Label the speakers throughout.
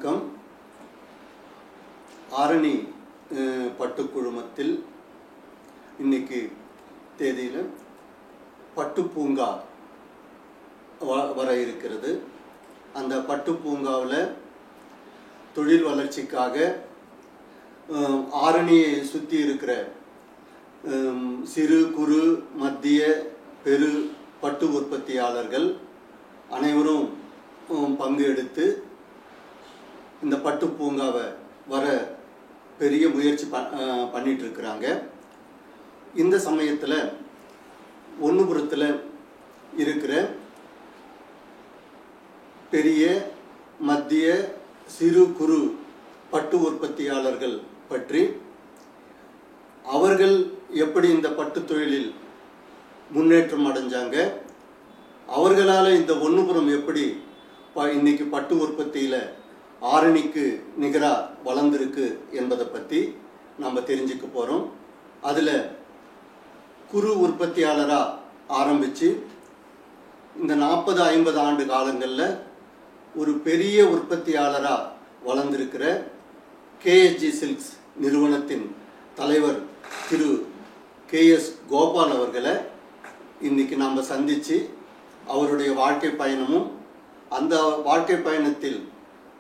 Speaker 1: வணக்கம். ஆரணி பட்டு குழுமத்தில் இன்னைக்கு தேதியில் பட்டு பூங்கா வர இருக்கிறது. அந்த பட்டு பூங்காவில் தொழில் வளர்ச்சிக்காக ஆரணியை சுற்றி இருக்கிற சிறு குறு மத்திய பெரு பட்டு உற்பத்தியாளர்கள் அனைவரும் பங்கு எடுத்து இந்த பட்டு பூங்காவை வர பெரிய முயற்சி பண்ணிட்டு இருக்கிறாங்க. இந்த சமயத்தில் ஒன்றுபுரத்தில் இருக்கிற பெரிய மத்திய சிறு குறு பட்டு உற்பத்தியாளர்கள் பற்றி, அவர்கள் எப்படி இந்த பட்டு தொழிலில் முன்னேற்றம் அடைஞ்சாங்க, அவர்களால் இந்த ஒன்றுபுரம் எப்படி இன்னைக்கு பட்டு உற்பத்தியில் ஆரணிக்கு நிகராக வளர்ந்துருக்கு என்பதை பற்றி நம்ம தெரிஞ்சுக்க போகிறோம். அதில் குறு உற்பத்தியாளராக ஆரம்பித்து இந்த 40-50 ஆண்டு காலங்களில் ஒரு பெரிய உற்பத்தியாளராக வளர்ந்திருக்கிற KSG சில்க்ஸ் நிறுவனத்தின் தலைவர் திரு KS கோபால் அவர்களை இன்னைக்கு நாம் சந்தித்து அவருடைய வாழ்க்கை பயணமும் அந்த வாழ்க்கை பயணத்தில்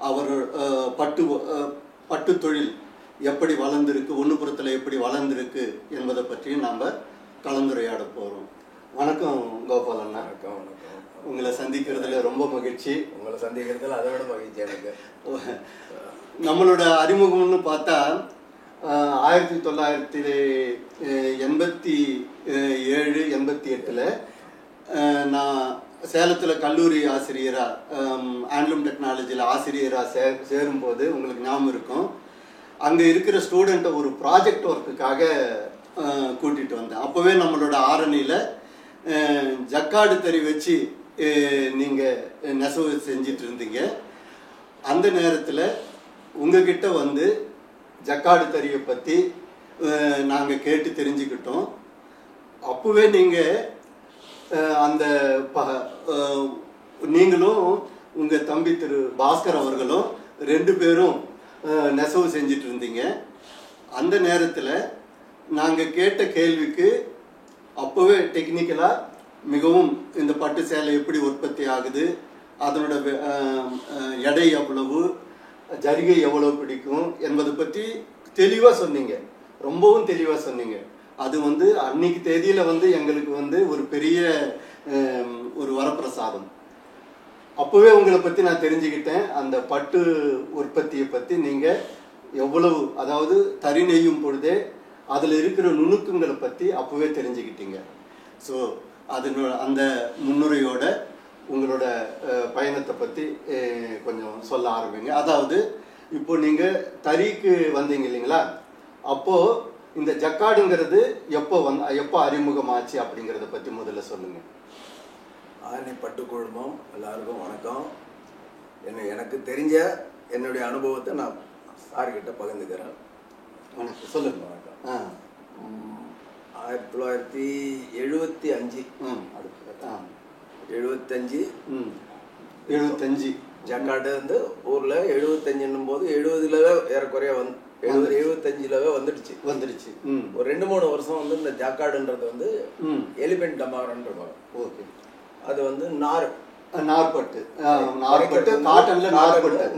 Speaker 1: அவர் பட்டு தொழில் எப்படி வளர்ந்துருக்கு, ஒன்றுபுரத்தில் எப்படி வளர்ந்துருக்கு என்பதை பற்றியும் நாம் கலந்துரையாட போகிறோம். வணக்கம் கோபால் அண்ணா.
Speaker 2: வணக்கம். வணக்கம்.
Speaker 1: உங்களை சந்திக்கிறதுல ரொம்ப மகிழ்ச்சி.
Speaker 2: உங்களை சந்திக்கிறதுல அதை விட மகிழ்ச்சி எனக்கு.
Speaker 1: நம்மளோட அறிமுகம்னு பார்த்தா 1987-88 நான் சேலத்தில் கல்லூரி ஆசிரியராக ஹேண்ட்லூம் டெக்னாலஜியில் ஆசிரியராக சேரும்போது உங்களுக்கு ஞாபகம் இருக்கும், அங்கே இருக்கிற ஸ்டூடெண்ட்டை ஒரு ப்ராஜெக்ட் ஒர்க்குக்காக கூட்டிகிட்டு வந்தேன். அப்போவே நம்மளோட ஆரணியில் ஜக்காடு தறி வச்சு நீங்கள் நெசவு செஞ்சிட்டு இருந்தீங்க. அந்த நேரத்தில் உங்ககிட்ட வந்து ஜக்காடு தறியை பற்றி நாங்கள் கேட்டு தெரிஞ்சுக்கிட்டோம். அப்போவே நீங்கள் அந்த நீங்களும் உங்கள் தம்பி திரு பாஸ்கர் அவர்களும் 2 பேரும் நெசவு செஞ்சிட்டு இருந்தீங்க. அந்த நேரத்தில் நாங்கள் கேட்ட கேள்விக்கு அப்போவே டெக்னிக்கலாக மிகவும் இந்த பட்டு சேலை எப்படி உற்பத்தி ஆகுது, அதனோட எடை எவ்வளவு, ஜரிகை எவ்வளவு பிடிக்கும் என்பதை பற்றி தெளிவாக சொன்னீங்க, ரொம்பவும் தெளிவாக சொன்னீங்க. அது வந்து அன்னைக்கு தேதியில் வந்து எங்களுக்கு வந்து ஒரு பெரிய ஒரு வரப்பிரசாதம். அப்போவே உங்களை பற்றி நான் தெரிஞ்சுக்கிட்டேன். அந்த பட்டு உற்பத்தியை பற்றி நீங்கள் எவ்வளவு, அதாவது தறி நெய்யும் பொழுதே அதில் இருக்கிற நுணுக்கங்களை பற்றி அப்போவே தெரிஞ்சுக்கிட்டீங்க. ஸோ அந்த முன்னுரையோட உங்களோட பயணத்தை பற்றி கொஞ்சம் சொல்ல ஆரம்பிங்க. அதாவது இப்போ நீங்கள் தறிக்கு வந்தீங்க இல்லைங்களா, அப்போது இந்த ஜக்காடுங்கிறது எப்போ அறிமுகமாச்சு அப்படிங்கிறத பற்றி முதல்ல சொல்லுங்கள்.
Speaker 2: ஆரணி பட்டு குழுமம் எல்லாருக்கும் வணக்கம். எனக்கு தெரிஞ்ச என்னுடைய அனுபவத்தை நான் சார்கிட்ட பகிர்ந்துக்கிறேன்.
Speaker 1: வணக்கம், சொல்லுங்கள்.
Speaker 2: வணக்கம். 1975 ஜக்காடு வந்து ஊரில் 75 போது 70ல் ஏறக்குறைய 75ல் வந்துடுச்சு. ஒரு 2-3 வருஷம் வந்து இந்த ஜக்காடுன்றது வந்து எலிபென்ட் டமாரன்றாங்க.
Speaker 1: ஓகே.
Speaker 2: அது வந்து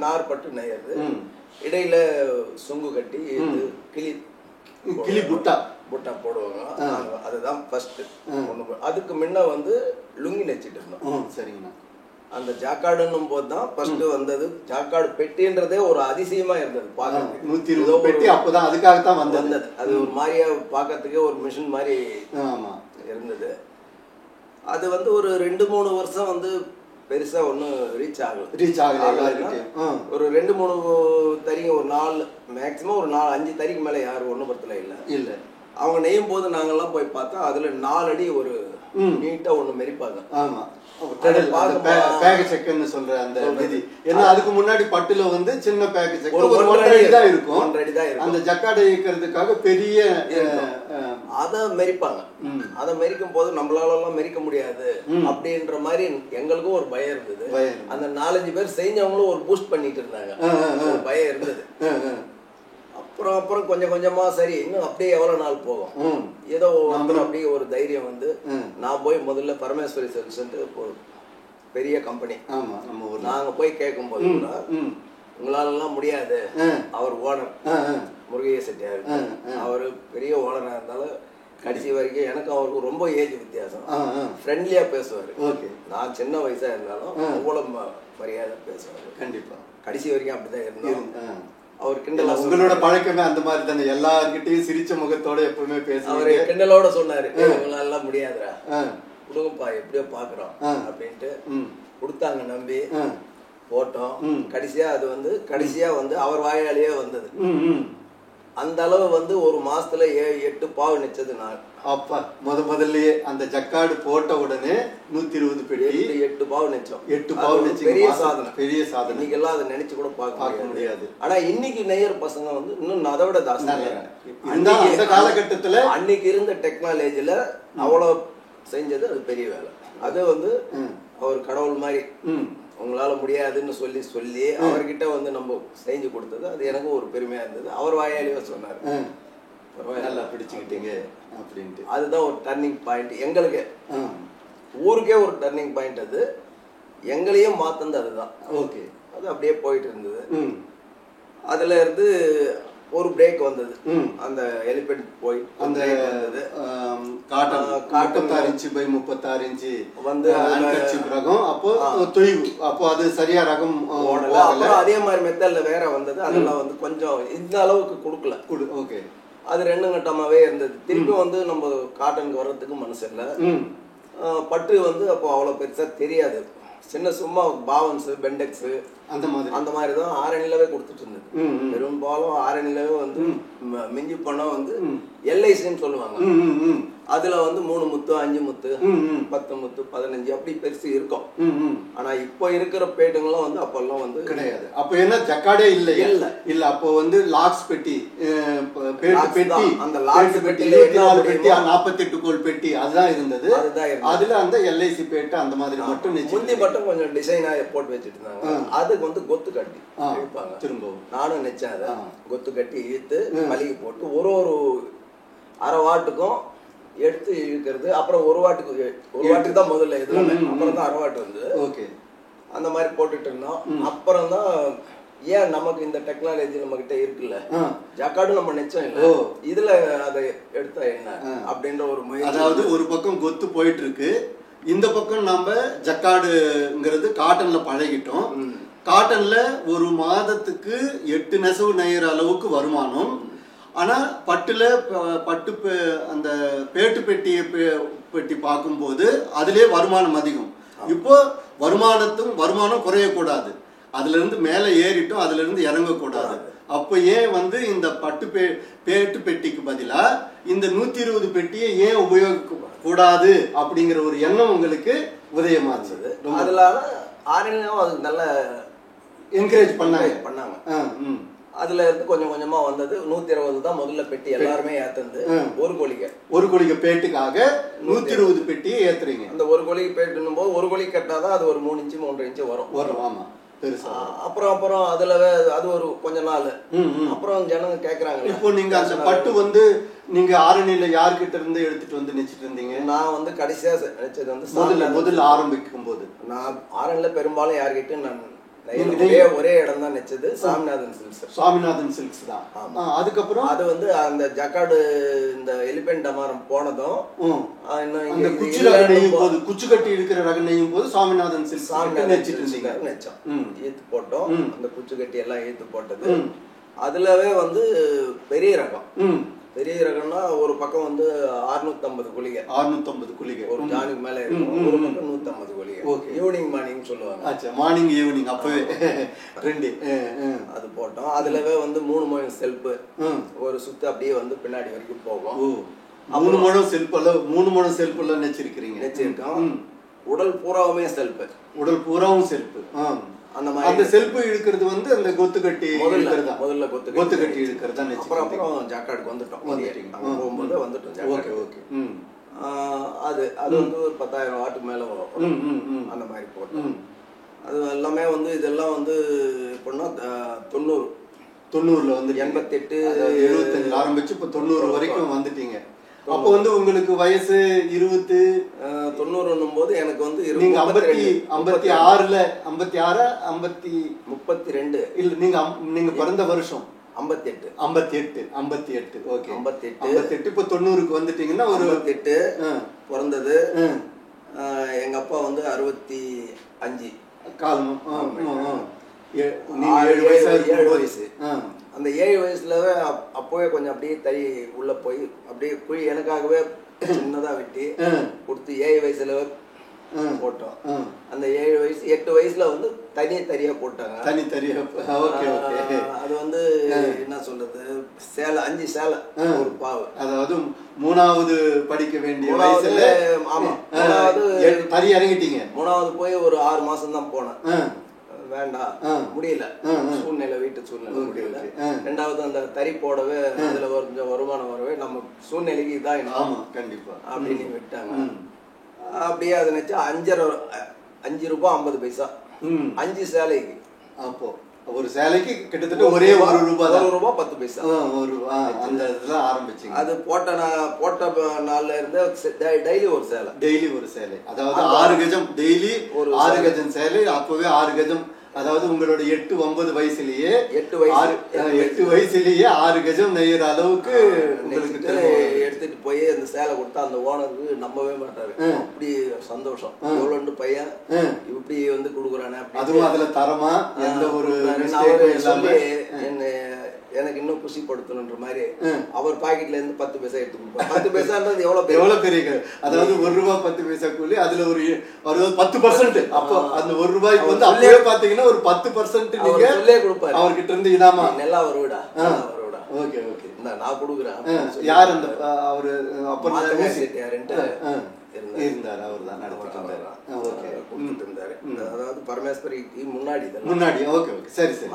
Speaker 2: நார்பட்டு நெய்யறது. இடையில சொங்கு கட்டி கிளி புட்டா போடுவாங்க. அதுதான் ஃபர்ஸ்ட். அதுக்கு முன்ன வந்து லுங்கி நெச்சிட்டு இருந்தோம்.
Speaker 1: சரிங்கண்ணா.
Speaker 2: அந்த ஜாக்காடுன்னும் போது தான் ஃபர்ஸ்ட் வந்தது. ஜாக்காடு பெட்டின்றதே ஒரு அதிசயமா இருந்தது பார்க்கறதுக்கு.
Speaker 1: 120 பெட்டி அப்பதான் அதுக்காகத்தான் வந்தது.
Speaker 2: அது ஒரு மாதிரியா பார்க்கறதுக்கே ஒரு மிஷின் மாதிரி இருந்தது. அது வந்து ஒரு 2-3 வருஷம் வந்து பெருசா ஒன்றும் ரீச் ஆகல. ஒரு 2-3 தறிங்க, ஒரு 4 மேக்சிமம் ஒரு 4-5 தறிக்கு மேலே யாரும் ஒன்றுபுரத்தில் இல்லை. அவங்க நெய்யும் போது நாங்கள்லாம் போய் பார்த்தா அதில் 4 அடி ஒரு நீட்டா ஒண்ணு மெரிப்பாங்க.
Speaker 1: ஆமா, பேக் செக்னு சொல்ற அந்த விதி. ஏன்னா அதுக்கு முன்னாடி பட்டுல வந்து சின்ன பேக் செக் ஒரு 1.5 அடி தான் இருக்கும். அந்த ஜக்காடை இயக்கிறதுக்காக பெரிய
Speaker 2: அத மெரிப்பாங்க. அத மெரிக்கும் போது நம்மளால எல்லாம் மெரிக்க முடியாது அப்படின்ற மாதிரி எங்களுக்கும் ஒரு பயம் இருந்தது. அந்த 4-5 பேர் செஞ்சவங்களும் ஒரு பூஸ்ட் பண்ணிட்டு இருந்தாங்க, ஒரு பயம் இருந்தது. அப்புறம் கொஞ்சம் கொஞ்சமா சரி இன்னும் அப்படியே எவ்வளவு நாள் போகும், ஏதோ அப்படியே ஒரு தைரியம் வந்து நான் போய் முதல்ல பரமேஸ்வரி சில்க்ஸ் பெரிய கம்பெனி நாங்க போய் கேட்கும் போது உங்களால எல்லாம் முடியாது, அவர் ஓனர் முருகைய செட்டியார், அவரு பெரிய ஓனரா இருந்தாலும் கடைசி வரைக்கும் எனக்கும் அவருக்கு ரொம்ப ஏஜ் வித்தியாசம், ஃப்ரெண்ட்லியா பேசுவாரு. நான் சின்ன வயசா இருந்தாலும் அவ்வளவு மரியாதை பேசுவாரு. கண்டிப்பா கடைசி வரைக்கும் அப்படிதான் இருந்தோம். அவர் கிண்டலா,
Speaker 1: உங்களோட பழக்கமே அந்த மாதிரி தானே, எல்லார்கிட்டையும் சிரிச்ச முகத்தோட எப்பவுமே பேச.
Speaker 2: அவரு கிண்டலோட சொன்னாரு, உங்களால முடியாதுரா, குடும்பப்பா எப்படியோ பாக்குறோம் அப்படின்ட்டு கொடுத்தாங்க. நம்பி போட்டோம். கடைசியா அது வந்து கடைசியா வந்து அவர் வாயாலேயே வந்தது. அந்த அளவு வந்து ஒரு மாசத்துல 7-8 பாவு நெச்சது நான்.
Speaker 1: அப்பா முதல்லயே அந்த ஜக்காடு போட்ட உடனே 120 பெட்டி
Speaker 2: 8 பாவு நெச்சோம்.
Speaker 1: 8 பாவு நெச்சு
Speaker 2: பெரிய சாதனை,
Speaker 1: பெரிய சாதனை.
Speaker 2: இன்னைக்கு எல்லாம் அதை நினைச்சு கூட பார்க்க முடியாது. ஆனா இன்னைக்கு நெய்யர் பசங்க வந்து இன்னும் அதை விட ஜாஸ்தி.
Speaker 1: அந்த காலகட்டத்துல
Speaker 2: அன்னைக்கு இருந்த டெக்னாலஜில அவ்வளவு செஞ்சது அது பெரிய வேலை. அது வந்து அவர் கடவுள் மாதிரி உங்களால முடியாதுன்னு சொல்லி அவர்கிட்ட வந்து நம்ம செஞ்சு கொடுத்தது அது எனக்கு ஒரு பெருமையா இருந்தது. அவர் வாயாலேயே சொன்னாரு,
Speaker 1: நல்லா பிடிச்சுக்கிட்டீங்க அப்படின்ட்டு.
Speaker 2: அதுதான் ஒரு டர்னிங் பாயிண்ட் எங்களுக்கு, ஊருக்கே ஒரு டர்னிங் பாயிண்ட். அது எங்களையும் மாத்தது அதுதான். ஓகே, அது அப்படியே போயிட்டு இருந்தது. அதுல இருந்து ஒரு பிரேக் வந்தது. அந்த எலிபென்ட் போய்
Speaker 1: அந்த காட்டன் 36 இன்ச் பை 36 இன்ச் வந்து ரகம். அப்போ தொய்வு, அப்போ அது சரியா ரகம்
Speaker 2: ஓடல. அதே மாதிரி மெத்தட்ல வேற வந்தது. அதெல்லாம் வந்து கொஞ்சம் இந்த அளவுக்கு கொடுக்கல.
Speaker 1: ஓகே,
Speaker 2: அது 2 கட்டமாவே இருந்தது. திருப்பி வந்து நம்ம காட்டனுக்கு வர்றதுக்கு மனசு இல்லை. பட்டு வந்து அப்போ அவ்வளவு பெருசா தெரியாது, சின்ன சும்மா பாவன்ஸ் பெண்டெக்ஸ் அந்த மாதிரி தான் ஆரணிலவே கொடுத்துட்டு இருந்தது. பெரும்பாலும் ஆரணிலவே வந்து மிஞ்சி போனா வந்து எல்ஐசின்னு சொல்லுவாங்க. அதுல வந்து 3 முத்து 5 முத்து 10 முத்து 15 அப்படி பெருசு இருக்கும். ஆனா இப்போ இருக்கிற பேட்டுங்கெல்லாம் வந்து அப்பெல்லாம் வந்து
Speaker 1: கிடையாது. அப்போ என்ன ஜக்காடே இல்ல அப்போ வந்து லாக்ஸ் பெட்டி, பெட்டி, அந்த லாக்ஸ் பெட்டி 24 பெட்டி 48 கோல் பெட்டி அதுதான் இருந்தது. அதுல அந்த எல்ஐசி பேட்டு அந்த மாதிரி மட்டும்
Speaker 2: முந்தி மட்டும் கொஞ்சம் டிசைனா போட்டு வச்சுட்டு இருந்தாங்க. அதுக்கு வந்து கொத்து கட்டி இழுப்பாங்க. திரும்பவும் நானும் நினைச்சேன் அதை கொத்து கட்டி இழுத்து மளிகை போட்டு ஒரு அரை வாட்டுக்கும் எடுத்து இழுக்கிறது. அப்புறம் ஒரு வாட்டுக்கு தான் முதல்ல இது, அப்புறம் தான் அரை வாட்டு வந்து அந்த மாதிரி போட்டுட்டு இருந்தோம். அப்புறம் தான் ஏன் நமக்கு இந்த டெக்னாலஜி நம்ம கிட்ட இருக்குல்ல, ஜக்காடு நம்ம நிச்சயம் இல்லை, இதுல அதை எடுத்தா என்ன அப்படின்ற ஒரு முயற்சி.
Speaker 1: அதாவது ஒரு பக்கம் கொத்து போயிட்டு இருக்கு, இந்த பக்கம் நம்ம ஜக்காடுங்கிறது காட்டன்ல பழகிட்டோம். காட்டன்ல ஒரு மாதத்துக்கு 8 நெசவு நெய்யற அளவுக்கு வருமானம். ஆனா பட்டுல அந்த பேட்டு பெட்டி பார்க்கும்போது அதுலயே வருமானம் அதிகம். இப்போ வருமானம் குறையக்கூடாது, அதுல இருந்து மேல ஏறிட்டோம், அதுல இருந்து இறங்கக்கூடாது. அப்ப ஏன் வந்து இந்த பேட்டு பெட்டிக்கு பதிலா இந்த 120 பெட்டியை ஏன் உபயோகிக்க கூடாது அப்படிங்கிற ஒரு எண்ணம் உங்களுக்கு உதயமா இருந்தது.
Speaker 2: அதனால ஆரணிலும் அது நல்ல என்கரேஜ் பண்ணாங்க. அதுல இருந்து கொஞ்சம் கொஞ்சமா வந்தது. 120 தான் முதல்ல பெட்டி எல்லாருமே ஏத்துந்து. ஒரு கோழிக்கு பேட்டுக்காக 120 பெட்டியை ஏத்துறீங்க. அந்த ஒரு கோழிக்கு பேட்டுன்னும் போது ஒரு கோழி கட்டாதான் அது ஒரு 3 இன்ச்சு 3.5 இன்ச்சு வரும். ஆமா, அப்புறம் அதுல அது ஒரு கொஞ்ச நாள் அப்புறம் ஜனங்க கேக்குறாங்க.
Speaker 1: இப்போ நீங்க அந்த பட்டு வந்து நீங்க ஆரணியில யார்கிட்ட இருந்து எடுத்துட்டு வந்து நினைச்சிட்டு இருந்தீங்க?
Speaker 2: நான் வந்து கடைசியா நினைச்சது வந்து
Speaker 1: முதல்ல ஆரம்பிக்கும் போது நான்
Speaker 2: ஆரணியில பெரும்பாலும் யார்கிட்ட நான் ஒரே இடம் தான் நிச்சது, சாமிநாதன் சில்க்ஸ் தான்.
Speaker 1: அதுக்கப்புறம்
Speaker 2: அது வந்து அந்த ஜக்காடு இந்த எலிபென்ட் டமாரம் போனதும்
Speaker 1: குச்சி கட்டி இருக்கிற ரகம் நெய்யும் போது சாமிநாதன் சில்க்ஸ்
Speaker 2: ஈத்து போட்டோம். அந்த குச்சி கட்டி எல்லாம் ஈத்து போட்டது. அதுலவே வந்து பெரிய ரகம்னா ஒரு பக்கம் வந்து 650 குளிகை ஒரு ஜானுக்கு மேல இருக்கும். ஒரு பக்கம் 150 குளிகை. ஈவினிங் மார்னிங் சொல்லுவாங்க.
Speaker 1: மார்னிங் ஈவினிங் அப்பவே 2
Speaker 2: அது போட்டோம். அதுலவே வந்து 3 மொயம் செல்ஃப் ஒரு சுத்து அப்படியே வந்து பின்னாடி வரைக்கும் போகும்.
Speaker 1: 3 முழம் செல்ஃபெல்லாம் 3 முழம் செல்ஃபெல்லாம்
Speaker 2: நெச்சிருக்கோம். உடல் பூராவுமே செல்ஃபு.
Speaker 1: உடல் பூராவும் செல்ஃபு.
Speaker 2: அந்த மாதிரி
Speaker 1: அந்த செல்ஃபு இழுக்கிறது வந்து அந்த கொத்து கட்டி இழுக்கிறதா?
Speaker 2: முதல்ல கொத்து கட்டி
Speaker 1: இழுக்கிறதா.
Speaker 2: அப்புறம் ஜக்காடுக்கு வந்துட்டோம். போகும்போது வந்துட்டோம்.
Speaker 1: Okay okay.
Speaker 2: அது வந்து ஒரு 10,000 வாட்டுக்கு மேல வரும். அந்த மாதிரி போட்டோம். அது எல்லாமே வந்து இதெல்லாம் வந்து எப்படின்னா 90ல வந்து 88
Speaker 1: 75 ஆரம்பிச்சு இப்ப 90 வரைக்கும் வந்துட்டீங்க. அப்போ வந்து உங்களுக்கு வயசு
Speaker 2: 90 போது எனக்கு வந்து
Speaker 1: நீங்க 56ல 32 இல்ல நீங்க பிறந்த வருஷம் 58. ஓகே 58. இப்போ 90க்கு வந்துட்டீங்கன்னா ஒரு
Speaker 2: 58 பிறந்தது. எங்க அப்பா வந்து 65
Speaker 1: காலம்.
Speaker 2: 7 வயசு. அந்த 7 வயசுல அப்போவே கொஞ்சம் அப்படியே தறி உள்ள போய் அப்படியே குழி எனக்காகவே சின்னதா வெட்டி கொடுத்து 7 வயசுல போட்டோம். அந்த 7 வயசு 8 வயசுல வந்து தனியா போட்டாங்க. அது வந்து என்ன சொல்றது, சேலை 5 சேலை ஒரு பாவு.
Speaker 1: அதாவது 3வது படிக்க வேண்டிய வயசுல தறி இறங்கிட்டீங்க.
Speaker 2: 3வது போய் ஒரு 6 மாசம் தான் போனேன். வேண்டாம், முடியல, சூழ்நிலை, வீட்டு சூழ்நிலை முடியல. 2வது அந்த தறி போடவே அதுல கொஞ்சம் வருமானம் வரவே நம்ம சூழ்நிலைக்கு இதான்
Speaker 1: கண்டிப்பா
Speaker 2: அப்படின்னு விட்டாங்க. அப்படியே அதை நினைச்சா 5 ரூபாய் 50 பைசா 5 சேலைக்கு.
Speaker 1: அப்போ ஒரு சேலைக்கு கிட்டத்தட்ட ஒரே 1 ரூபாய்
Speaker 2: 10 பைசா
Speaker 1: அந்த இதுல ஆரம்பிச்சீங்க.
Speaker 2: அது போட்ட நாள்ல இருந்து டெய்லி ஒரு சேலை.
Speaker 1: அதாவது 6 கஜம் டெய்லி ஒரு 6 கஜம் சேலை. அப்பவே 6 கஜம், அதாவது உங்களோட 8-9 வயசுலயே 8 வயசுலயே 6 கஜம் நெய்யற அளவுக்கு உங்களுக்கு
Speaker 2: எடுத்துட்டு போய் அந்த சேலை கொடுத்தா அந்த ஓனருக்கு நம்பவே மாட்டாரு. அப்படி சந்தோஷம். எவ்வளவு பையன் இப்படி வந்து கொடுக்குறானே.
Speaker 1: அதுவும் அதுல தரமா எந்த ஒரு
Speaker 2: எனக்கு இன்னும் குஷிப்படுத்தணுன்ற மாதிரி அவர் பாக்கெட்ல இருந்து 10 பைசா எடுத்து கொடுப்பாரு. 10 பைசான்றது எவ்வளவு பெரிய,
Speaker 1: அதாவது 1 ரூபாய் 10 பைசா கூலி, அதுல ஒரு 10%. அப்போ அந்த 1 ரூபாய்க்கு வந்து அப்படியே பாத்தீங்கன்னா ஒரு 10% நீங்க
Speaker 2: சொல்லே கொடுப்பாரு.
Speaker 1: அவர்கிட்ட இருந்து இனாமா
Speaker 2: நல்லா வருடா.
Speaker 1: ஓகே ஓகே,
Speaker 2: நான் கொடுக்குறேன்.
Speaker 1: யார் அந்த அவரு அப்ப
Speaker 2: இருந்தாரு, அவர் தான் நடத்திட்டு இருந்தாரு. அதாவது பரமேஸ்வரி முன்னாடி.
Speaker 1: ஓகே ஓகே, சரி சரி.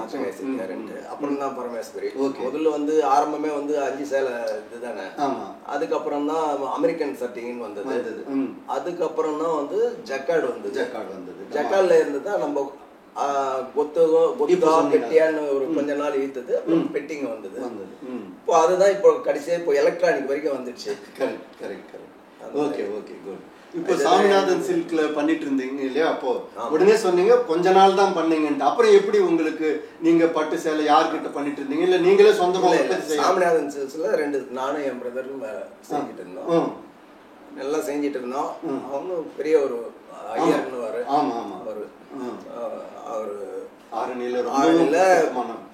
Speaker 2: அப்புறம் தான் பரமேஸ்வரி. முதல்ல வந்து ஆரம்பமே வந்து 5 சேலை இதுதானே. அதுக்கப்புறம் தான் அமெரிக்கன் சட்டிங்னு வந்தது. அதுக்கப்புறம் தான் வந்து ஜக்கார்டு வந்தது. ஜக்கார்ட்ல இருந்து தான் நம்ம பெட்டியான்னு ஒரு கொஞ்ச நாள் ஈத்தது. பெட்டிங்க வந்தது. இப்போ அதுதான் இப்போ கடைசியா இப்போ எலக்ட்ரானிக் வரைக்கும் வந்துடுச்சு.
Speaker 1: Okay okay, good. இப்போ சாமிநாதன் சில்க்ல பண்ணிட்டு இருந்தீங்க இல்லையா? அப்போ உடனே சொன்னீங்க கொஞ்ச நாள் தான் பண்ணீங்கன்ட்டு. அப்புறம் எப்படி உங்களுக்கு நீங்க பட்டு சேலை யார்கிட்ட பண்ணிட்டு இருந்தீங்க, இல்ல நீங்களே சொந்தமா?
Speaker 2: சாமிநாதன் சில்க்ஸ்ல 2 நானும் என் பிரதரும் செஞ்சுட்டு இருந்தோம். நல்லா செஞ்சுட்டு இருந்தோம். அவங்க பெரிய ஒரு ஐயர்னுவாரு. அவரு ஆரணில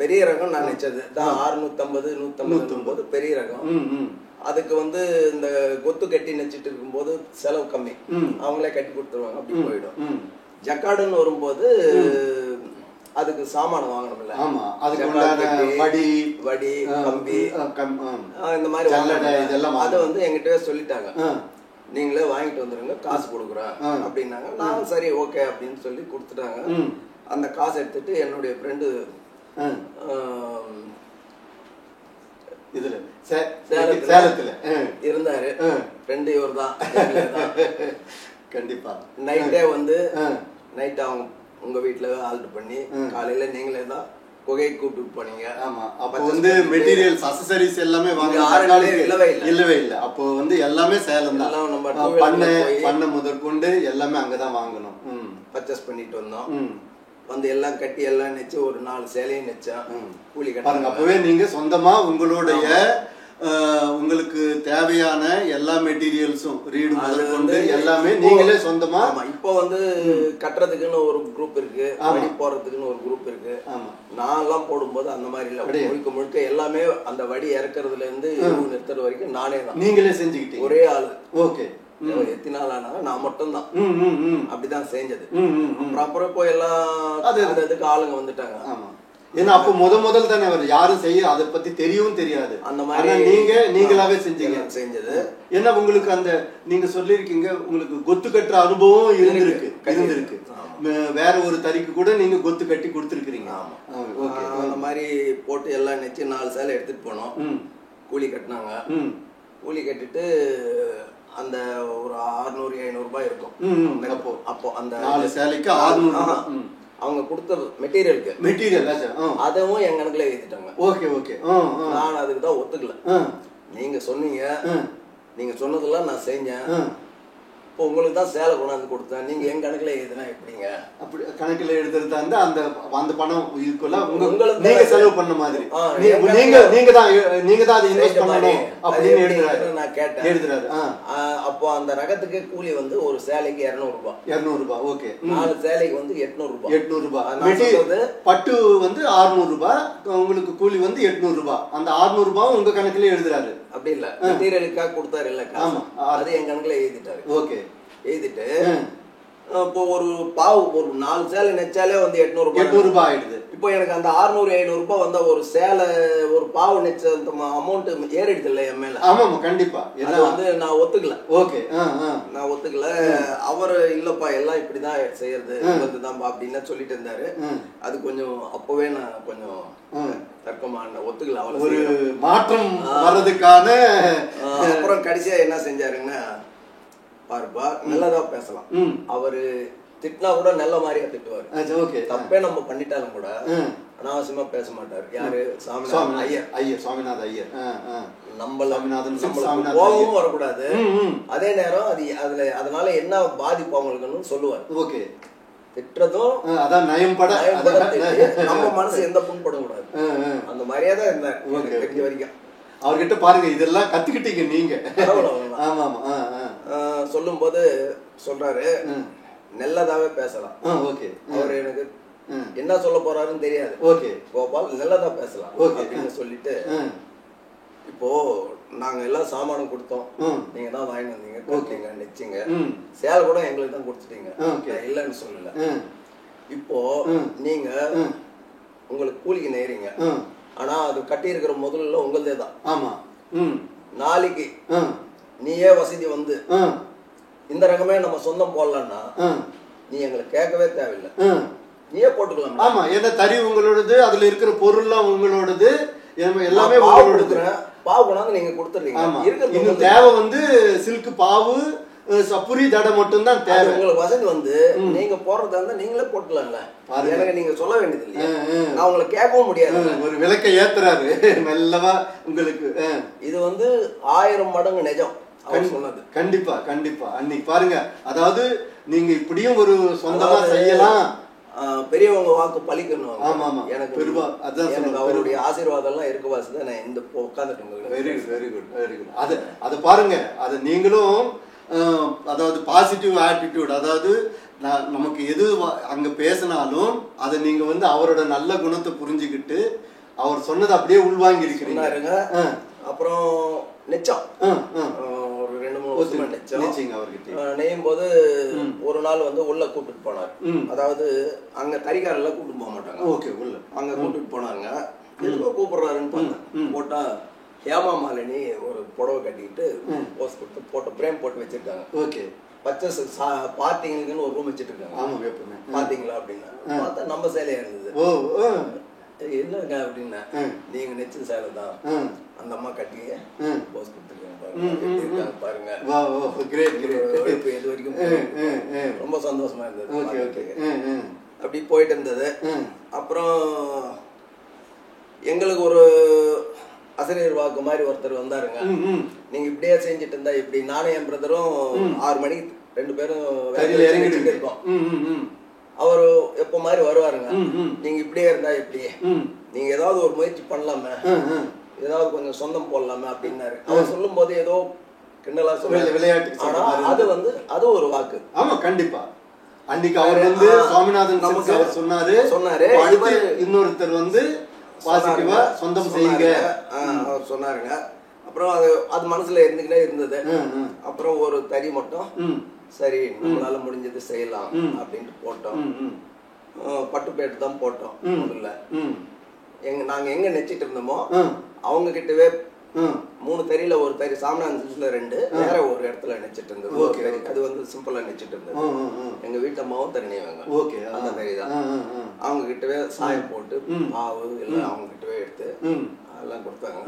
Speaker 2: பெரிய ரகம் நான் நினைச்சது தான் 650 150 பெரிய ரகம். அதுக்கு வந்து இந்த கொத்து கட்டி நெச்சிட்டு இருக்கும்போது செலவு கம்மி, அவங்களே கட்டி கொடுத்துருவாங்க, அப்படி போயிடும். ஜக்கார்டுன்னு வரும்போது அதுக்கு சாமானம் வாங்கணும்ல. வடி கம்பி இந்த மாதிரி அதை வந்து எங்கிட்டவே சொல்லிட்டாங்க, நீங்களே வாங்கிட்டு வந்துருங்க, காசு கொடுக்குறேன் அப்படின்னாங்க. நான் சரி ஓகே அப்படின்னு சொல்லி கொடுத்துட்டாங்க. அந்த காசை எடுத்துட்டு என்னுடைய ஃப்ரெண்டு
Speaker 1: இதுல சேலத்துல
Speaker 2: இருந்தாரு. ஃப்ரெண்டு இவர் தான்.
Speaker 1: கண்டிப்பா
Speaker 2: நைட்டே வந்து நைட் அவங்க உங்க வீட்டுல ஆல்டர் பண்ணி காலையில நீங்களே தான் புகை கூப்பிட்டு போனீங்க.
Speaker 1: ஆமா, அப்ப வந்து மெட்டீரியல்ஸ் அக்சசரிஸ் எல்லாமே இல்லவே இல்லை. அப்போ வந்து எல்லாமே சேலம் தான். பண்ண முதற்கொண்டு எல்லாமே அங்கதான் வாங்கணும்.
Speaker 2: பர்ச்சேஸ் பண்ணிட்டு வந்தோம். வந்து எல்லாம் கட்டி எல்லாம் நெச்சு ஒரு 4 சேலையும் நெச்சேன். கூலி
Speaker 1: பாருங்க, அப்பவே நீங்க சொந்தமா உங்களுடைய உங்களுக்கு தேவையான எல்லா மெட்டீரியல்ஸும் ரீடு முதற்கொண்டு எல்லாமே நீங்களே சொந்தமா.
Speaker 2: இப்போ வந்து கட்டுறதுக்குன்னு ஒரு குரூப் இருக்கு, வடி போறதுக்குன்னு ஒரு குரூப் இருக்கு. நான் எல்லாம் போடும்போது அந்த மாதிரி இல்ல, முழுக்க முழுக்க எல்லாமே அந்த வடி இறக்குறதுல இருந்து நிறுத்துறது வரைக்கும் நானே தான்.
Speaker 1: நீங்களே செஞ்சுக்கிட்டீங்க,
Speaker 2: ஒரே ஆளு.
Speaker 1: ஓகே,
Speaker 2: எத்தனை நாள் ஆனா நான் மட்டும் தான் அப்படிதான் செஞ்சது. அப்புறம் போய் எல்லாம் அதுக்கு ஆளுங்க வந்துட்டாங்க.
Speaker 1: ஏன்னா அப்போ முதல் தானே அவர் யாரும் செய்ய அதை பத்தி தெரியவும் தெரியாது.
Speaker 2: அந்த மாதிரி
Speaker 1: நீங்களாவே செஞ்சது. ஏன்னா உங்களுக்கு அந்த நீங்க சொல்லிருக்கீங்க உங்களுக்கு கொத்து கட்டுற அனுபவம் இருந்திருக்கு. வேற ஒரு தறிக்கு கூட நீங்க கொத்து கட்டி கொடுத்துருக்கீங்க.
Speaker 2: அந்த மாதிரி போட்டு எல்லாம் நெச்சு 4 சேலை எடுத்துட்டு போனோம். கூலி கட்டினாங்க. கூலி கட்டிட்டு அந்த ஒரு 600-700 ரூபாய் இருக்கும். அப்போ அந்த
Speaker 1: 4 சேலைக்கு 600.
Speaker 2: அவங்க கொடுத்த மெட்டீரியல் அதுவும் என் கணக்குல எழுதிட்டாங்க.
Speaker 1: ஓகே.
Speaker 2: நான் அதுக்கு தான் ஒத்துக்கல. நீங்க சொன்னீங்க, நீங்க சொன்னதெல்லாம் நான் செஞ்சேன். இப்போ உங்களுக்கு தான் சேலை கொண்டாந்து கொடுத்தேன், நீங்க என் கணக்குல எழுதுனா எப்படிங்க?
Speaker 1: அப்படி கணக்குல எழுதுறதா இருந்தா அந்த பணம் இதுக்குள்ள உங்களுக்கு நீங்க செலவு பண்ண மாதிரி நீங்க தான் அதை இன்வெஸ்ட் பண்ணணும் அப்படின்னு எழுதுறாரு.
Speaker 2: நான் கேட்டேன் எழுதுறாரு. அப்போ அந்த ரகத்துக்கு கூலி வந்து ஒரு சேலைக்கு 200 ரூபாய்.
Speaker 1: ஓகே.
Speaker 2: 4 சேலைக்கு வந்து 800
Speaker 1: ரூபாய். பட்டு வந்து 600 ரூபாய், உங்களுக்கு கூலி வந்து 800 ரூபாய். அந்த 600 ரூபாய் உங்க கணக்குல எழுதுறாரு.
Speaker 2: அப்படி இல்ல, மெட்டீரியலுக்காக கொடுத்தாரு இல்ல, அது என் கணக்குல எழுதிட்டாரு.
Speaker 1: ஓகே.
Speaker 2: எழுதிட்டு இப்போ ஒரு பாவு ஒரு 4 சேலை நெச்சாலே வந்து
Speaker 1: 800 ரூபாய் ஆயிடுது.
Speaker 2: இப்போ எனக்கு அந்த 600-700 ரூபாய் வந்தா ஒரு சேலை ஒரு பாவு நெச்ச அந்த அமௌண்ட் ஏறிடுது இல்ல என் மேல.
Speaker 1: ஆமா கண்டிப்பா.
Speaker 2: அது வந்து நான் ஒத்துக்கல.
Speaker 1: ஓகே.
Speaker 2: நான் ஒத்துக்கல. அவர் இல்லப்பா எல்லாம் இப்படிதான் செய்யறது வந்துதான்பா அப்படின்னு சொல்லிட்டு இருந்தாரு. அது கொஞ்சம் அப்பவே நான் கொஞ்சம் தர்க்கமான ஒத்துக்கல. அவளை
Speaker 1: ஒரு மாற்றம் வர்றதுக்கான
Speaker 2: அப்புறம் கடைசியா என்ன செஞ்சாருன்னா, பாருப்பா நல்லதா பேசலாம், அவரு திட்டினா கூட நல்ல மாதிரியா திட்டுவாரு. தப்பே நம்ம பண்ணிட்டாலும் கூட அனாவசியமா பேச மாட்டாரு. யாரு?
Speaker 1: சுவாமிநாத ஐயர்.
Speaker 2: நம்மளுக்கு கோபமும் வரக்கூடாது, அதே நேரம் அது அதனால என்ன பாதிப்பு அவங்களுக்குன்னு சொல்லுவாரு.
Speaker 1: ஓகே.
Speaker 2: திட்டுறதும்
Speaker 1: அதான் நயம்பட
Speaker 2: நம்ம மனசு எந்த புண்படும் கூடாது. அந்த மாதிரியே தான் இருந்தாரு தெரிஞ்ச வரைக்கும்.
Speaker 1: அவர்கிட்ட பாருங்க இதெல்லாம் கத்துக்கிட்டீங்க நீங்க.
Speaker 2: சொல்லும் போது சொல்றாரு நல்லதாவே பேசலாம். அவர் எனக்கு என்ன சொல்ல போறாருன்னு தெரியாது. கோபால் நல்லதா பேசலாம் அப்படின்னு சொல்லிட்டு, இப்போ நாங்க எல்லாம் சாமானம் கொடுத்தோம், நீங்க தான் வாங்கிட்டு வந்தீங்க, கொடுத்தீங்க, நெச்சிங்க, சேலை கூட எங்களுக்கு தான் கொடுத்துட்டீங்க, இல்லைன்னு சொல்லல. இப்போ நீங்க உங்களுக்கு கூலிக்கு நெய்றீங்க, ஆனா அது கட்டி இருக்கிற முதல்ல உங்களதே தான்.
Speaker 1: ஆமா.
Speaker 2: நாளைக்கு நீயே வசதி வந்து இந்த ரகமே நம்ம சொந்தம் போடலாம்னா நீ எங்களுக்கு கேட்கவே தேவையில்லை, நீயே போட்டுக்கலாம்.
Speaker 1: ஆமா, ஏன்னா தறி உங்களோடது, அதுல இருக்கிற பொருள்லாம் உங்களோடது, எல்லாமே
Speaker 2: பாவு கொண்டாந்து நீங்க கொடுத்துறீங்க.
Speaker 1: இன்னும் தேவை வந்து சில்க் பாவு சப்புரி தடை மட்டும் தான் தேவை.
Speaker 2: உங்களுக்கு வசதி வந்து நீங்க போடுறதா இருந்தா நீங்களே போட்டுலாம்ல, எனக்கு நீங்க சொல்ல வேண்டியது இல்லையா? நான் உங்களை கேட்கவும் முடியாது.
Speaker 1: ஒரு விளக்கை ஏத்துறாரு நல்லவா உங்களுக்கு.
Speaker 2: இது வந்து 1000 மடங்கு நிஜம் சொன்னது.
Speaker 1: கண்டிப்பா கண்டிப்பா. அன்னைக்கு பாருங்க, அதாவது நீங்க இப்படியும் ஒரு சொந்தமா செய்யலாம்,
Speaker 2: பெரியவங்க வாக்கு பழிக்கணும்.
Speaker 1: ஆமா ஆமா.
Speaker 2: எனக்கு அவருடைய ஆசீர்வாதம் எல்லாம் இருக்க வாசி நான் இந்த உட்காந்துட்டு.
Speaker 1: Very good very good very good. அது பாருங்க, அது நீங்களும் அதாவது பாசிட்டிவ் ஆட்டிடியூட், அதாவது நமக்கு எது அங்க பேசினாலும் அதை நீங்க வந்து அவரோட நல்ல குணத்தை புரிஞ்சுக்கிட்டு அவர் சொன்னதை அப்படியே உள்வாங்கி இருக்கிறீங்க.
Speaker 2: அப்புறம் நெச்சம் ஒரு 2-3 வருஷமா நெச்சம் அவர்கிட்ட நெய்யும் போது ஒரு நாள் வந்து உள்ள கூப்பிட்டு போனார். அதாவது அங்க தறிக்காரெல்லாம் கூப்பிட்டு போக மாட்டாங்க.
Speaker 1: ஓகே. உள்ள
Speaker 2: அங்க கூப்பிட்டு போனாங்க. எதுக்கோ கூப்பிடுறாருன்னு பார்த்தேன். போட்டா ஹேமா மாலினி ஒரு புடவை கட்டிக்கிட்டு போஸ்ட் கொடுத்து போட்டோ ஃப்ரேம் போட்டு வச்சிருக்காங்க.
Speaker 1: ஓகே.
Speaker 2: பச்சை பார்ட்டிங்களுக்குன்னு ஒரு ரூம் வச்சுட்டு இருக்காங்க.
Speaker 1: ஆமா,
Speaker 2: பாத்தீங்களா அப்படின்னா பார்த்தா நம்ம சேலையா இருந்தது. என்னங்க அப்படின்னா, நீங்க நெச்சு சேலை தான் அந்த அம்மா கட்டி போஸ்ட் கொடுத்துருக்காங்க பாருங்க. இது வரைக்கும் ரொம்ப சந்தோஷமா இருந்தது. அப்படி போயிட்டு இருந்தது. அப்புறம் எங்களுக்கு ஒரு ஆசிரியர் வாக்கு மாதிரி ஒருத்தர் வந்தாருங்க. நீங்க இப்படியே செஞ்சுட்டு இருந்தா எப்படி? நானும் என் பிரதரும் 6 மணிக்கு 2 பேரும் இறங்கிட்டு இருக்கோம். அவரு எப்ப மாதிரி வருவாருங்க. நீங்க இப்படியே இருந்தா எப்படி? நீங்க ஏதாவது ஒரு முயற்சி பண்ணலாமே, ஏதாவது கொஞ்சம் சொந்தம் போடலாமே அப்படின்னாரு. அவர் சொல்லும் போது ஏதோ கிண்டலா சொல்ல விளையாட்டு, ஆனா அது வந்து அது ஒரு வாக்கு.
Speaker 1: ஆமா கண்டிப்பா. அன்னைக்கு அவர் வந்து சுவாமிநாதன் நமக்கு அவர் சொன்னாரு இன்னொருத்தர் வந்து பாசிட்டிவா சொந்தம் செய்யுங்க
Speaker 2: அவர் சொன்னாருங்க. அப்புறம் அது மனசுல இருந்துகிட்டே இருந்தது. அப்புறம் ஒரு தறி மட்டும் சரி நம்மளால முடிஞ்சது செய்யலாம் அப்படின்ட்டு போட்டோம். பட்டுப்பேட்டு தான் போட்டோம் முதல்ல. நாங்க எங்க நெச்சிட்டு இருந்தோமோ அவங்க கிட்டவே 3 தறியில ஒரு தறி சாமனான்ல 2 வேற ஒரு இடத்துல நெச்சிட்டு இருந்தது. அது வந்து சிம்பிளா நெச்சிட்டு இருந்தது. எங்க வீட்டு அம்மாவும் தறி நெய்வாங்க. அந்த தறி தான். அவங்க கிட்டவே சாயம் போட்டு மாவு எல்லாம் அவங்க கிட்டவே எடுத்து அதெல்லாம் கொடுத்தாங்க.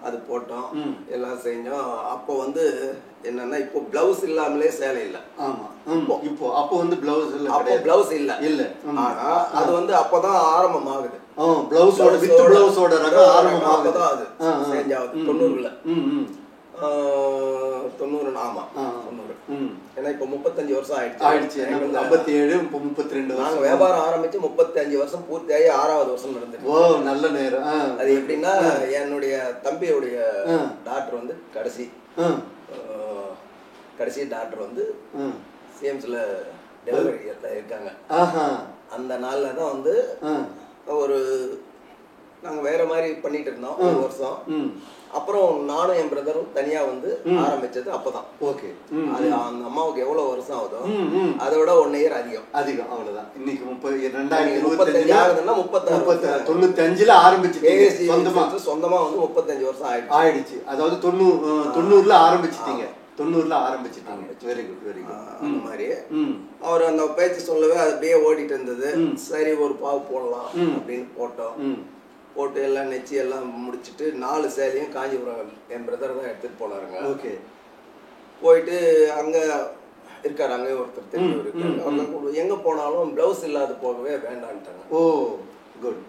Speaker 2: அது போட்டோம், எல்லாம் செஞ்சோம். அப்போ வந்து என்னன்னா இப்போ பிளவுஸ் இல்லாமலே சேலை இல்ல.
Speaker 1: இப்போ அப்போ வந்து பிளவுஸ் இல்ல,
Speaker 2: அப்போ பிளவுஸ் இல்ல. ஆனா அது வந்து அப்பதான் ஆரம்பம் ஆகுது.
Speaker 1: பிளவுஸோட வித் பிளவுஸோட ரகம் ஆரம்பம் ஆகுது.
Speaker 2: அது செஞ்சாவது 90ல 90 ஆமா 90. ஏன்னா இப்போ 35 வருஷம் ஆயிடுச்சு.
Speaker 1: 57 32
Speaker 2: நாங்க வியாபாரம் ஆரம்பிச்சு 35 வருஷம் பூர்த்தியாகி 6வது வருஷம் நடந்துச்சு.
Speaker 1: ஓ நல்ல நேரம்.
Speaker 2: அது எப்படின்னா என்னுடைய தம்பியுடைய டாக்டர் வந்து கடைசி டாக்டர் வந்து சிஎம்ஸ்ல டெலிவரி இருக்காங்க. அந்த நாள்ல தான் வந்து ஒரு நாங்க வேற மாதிரி பண்ணிட்டு இருந்தோம் ஒரு வருஷம். அப்புறம் நானும் என் பிரதரும் தனியா வந்து ஆரம்பிச்சது அப்பதான்.
Speaker 1: ஓகே.
Speaker 2: அது அந்த அம்மாவுக்கு எவ்வளவு வருஷம் ஆகுதோ அதை விட 1 இயர் அதிகம்.
Speaker 1: அவ்வளவுதான். இன்னைக்கு
Speaker 2: 2025 ஆகுதுன்னா
Speaker 1: 95ல ஆரம்பிச்சிட்டீங்க.
Speaker 2: சொந்தமா வந்து 35 வருஷம்
Speaker 1: ஆயிடுச்சு. அதாவது 90ல ஆரம்பிச்சிட்டீங்க. 90ல ஆரம்பிச்சிட்டாங்க. Very good very good.
Speaker 2: அந்த மாதிரி அவர் அந்த பேச்சு சொல்லவே அப்படியே ஓடிட்டு இருந்தது. சரி ஒரு பாவு போடலாம் அப்படின்னு போட்டு எல்லாம் நெச்சி எல்லாம் முடிச்சுட்டு 4 சேலையும் காஞ்சிபுரம் என் பிரதர் தான் எடுத்துட்டு போனாருங்க.
Speaker 1: ஓகே.
Speaker 2: போயிட்டு அங்க இருக்காரு, அங்கே ஒருத்தர் தெரிஞ்சவர் எங்க போனாலும் பிளவுஸ் இல்லாத போகவே வேண்டான்ட்டாங்க.
Speaker 1: ஓ குட்.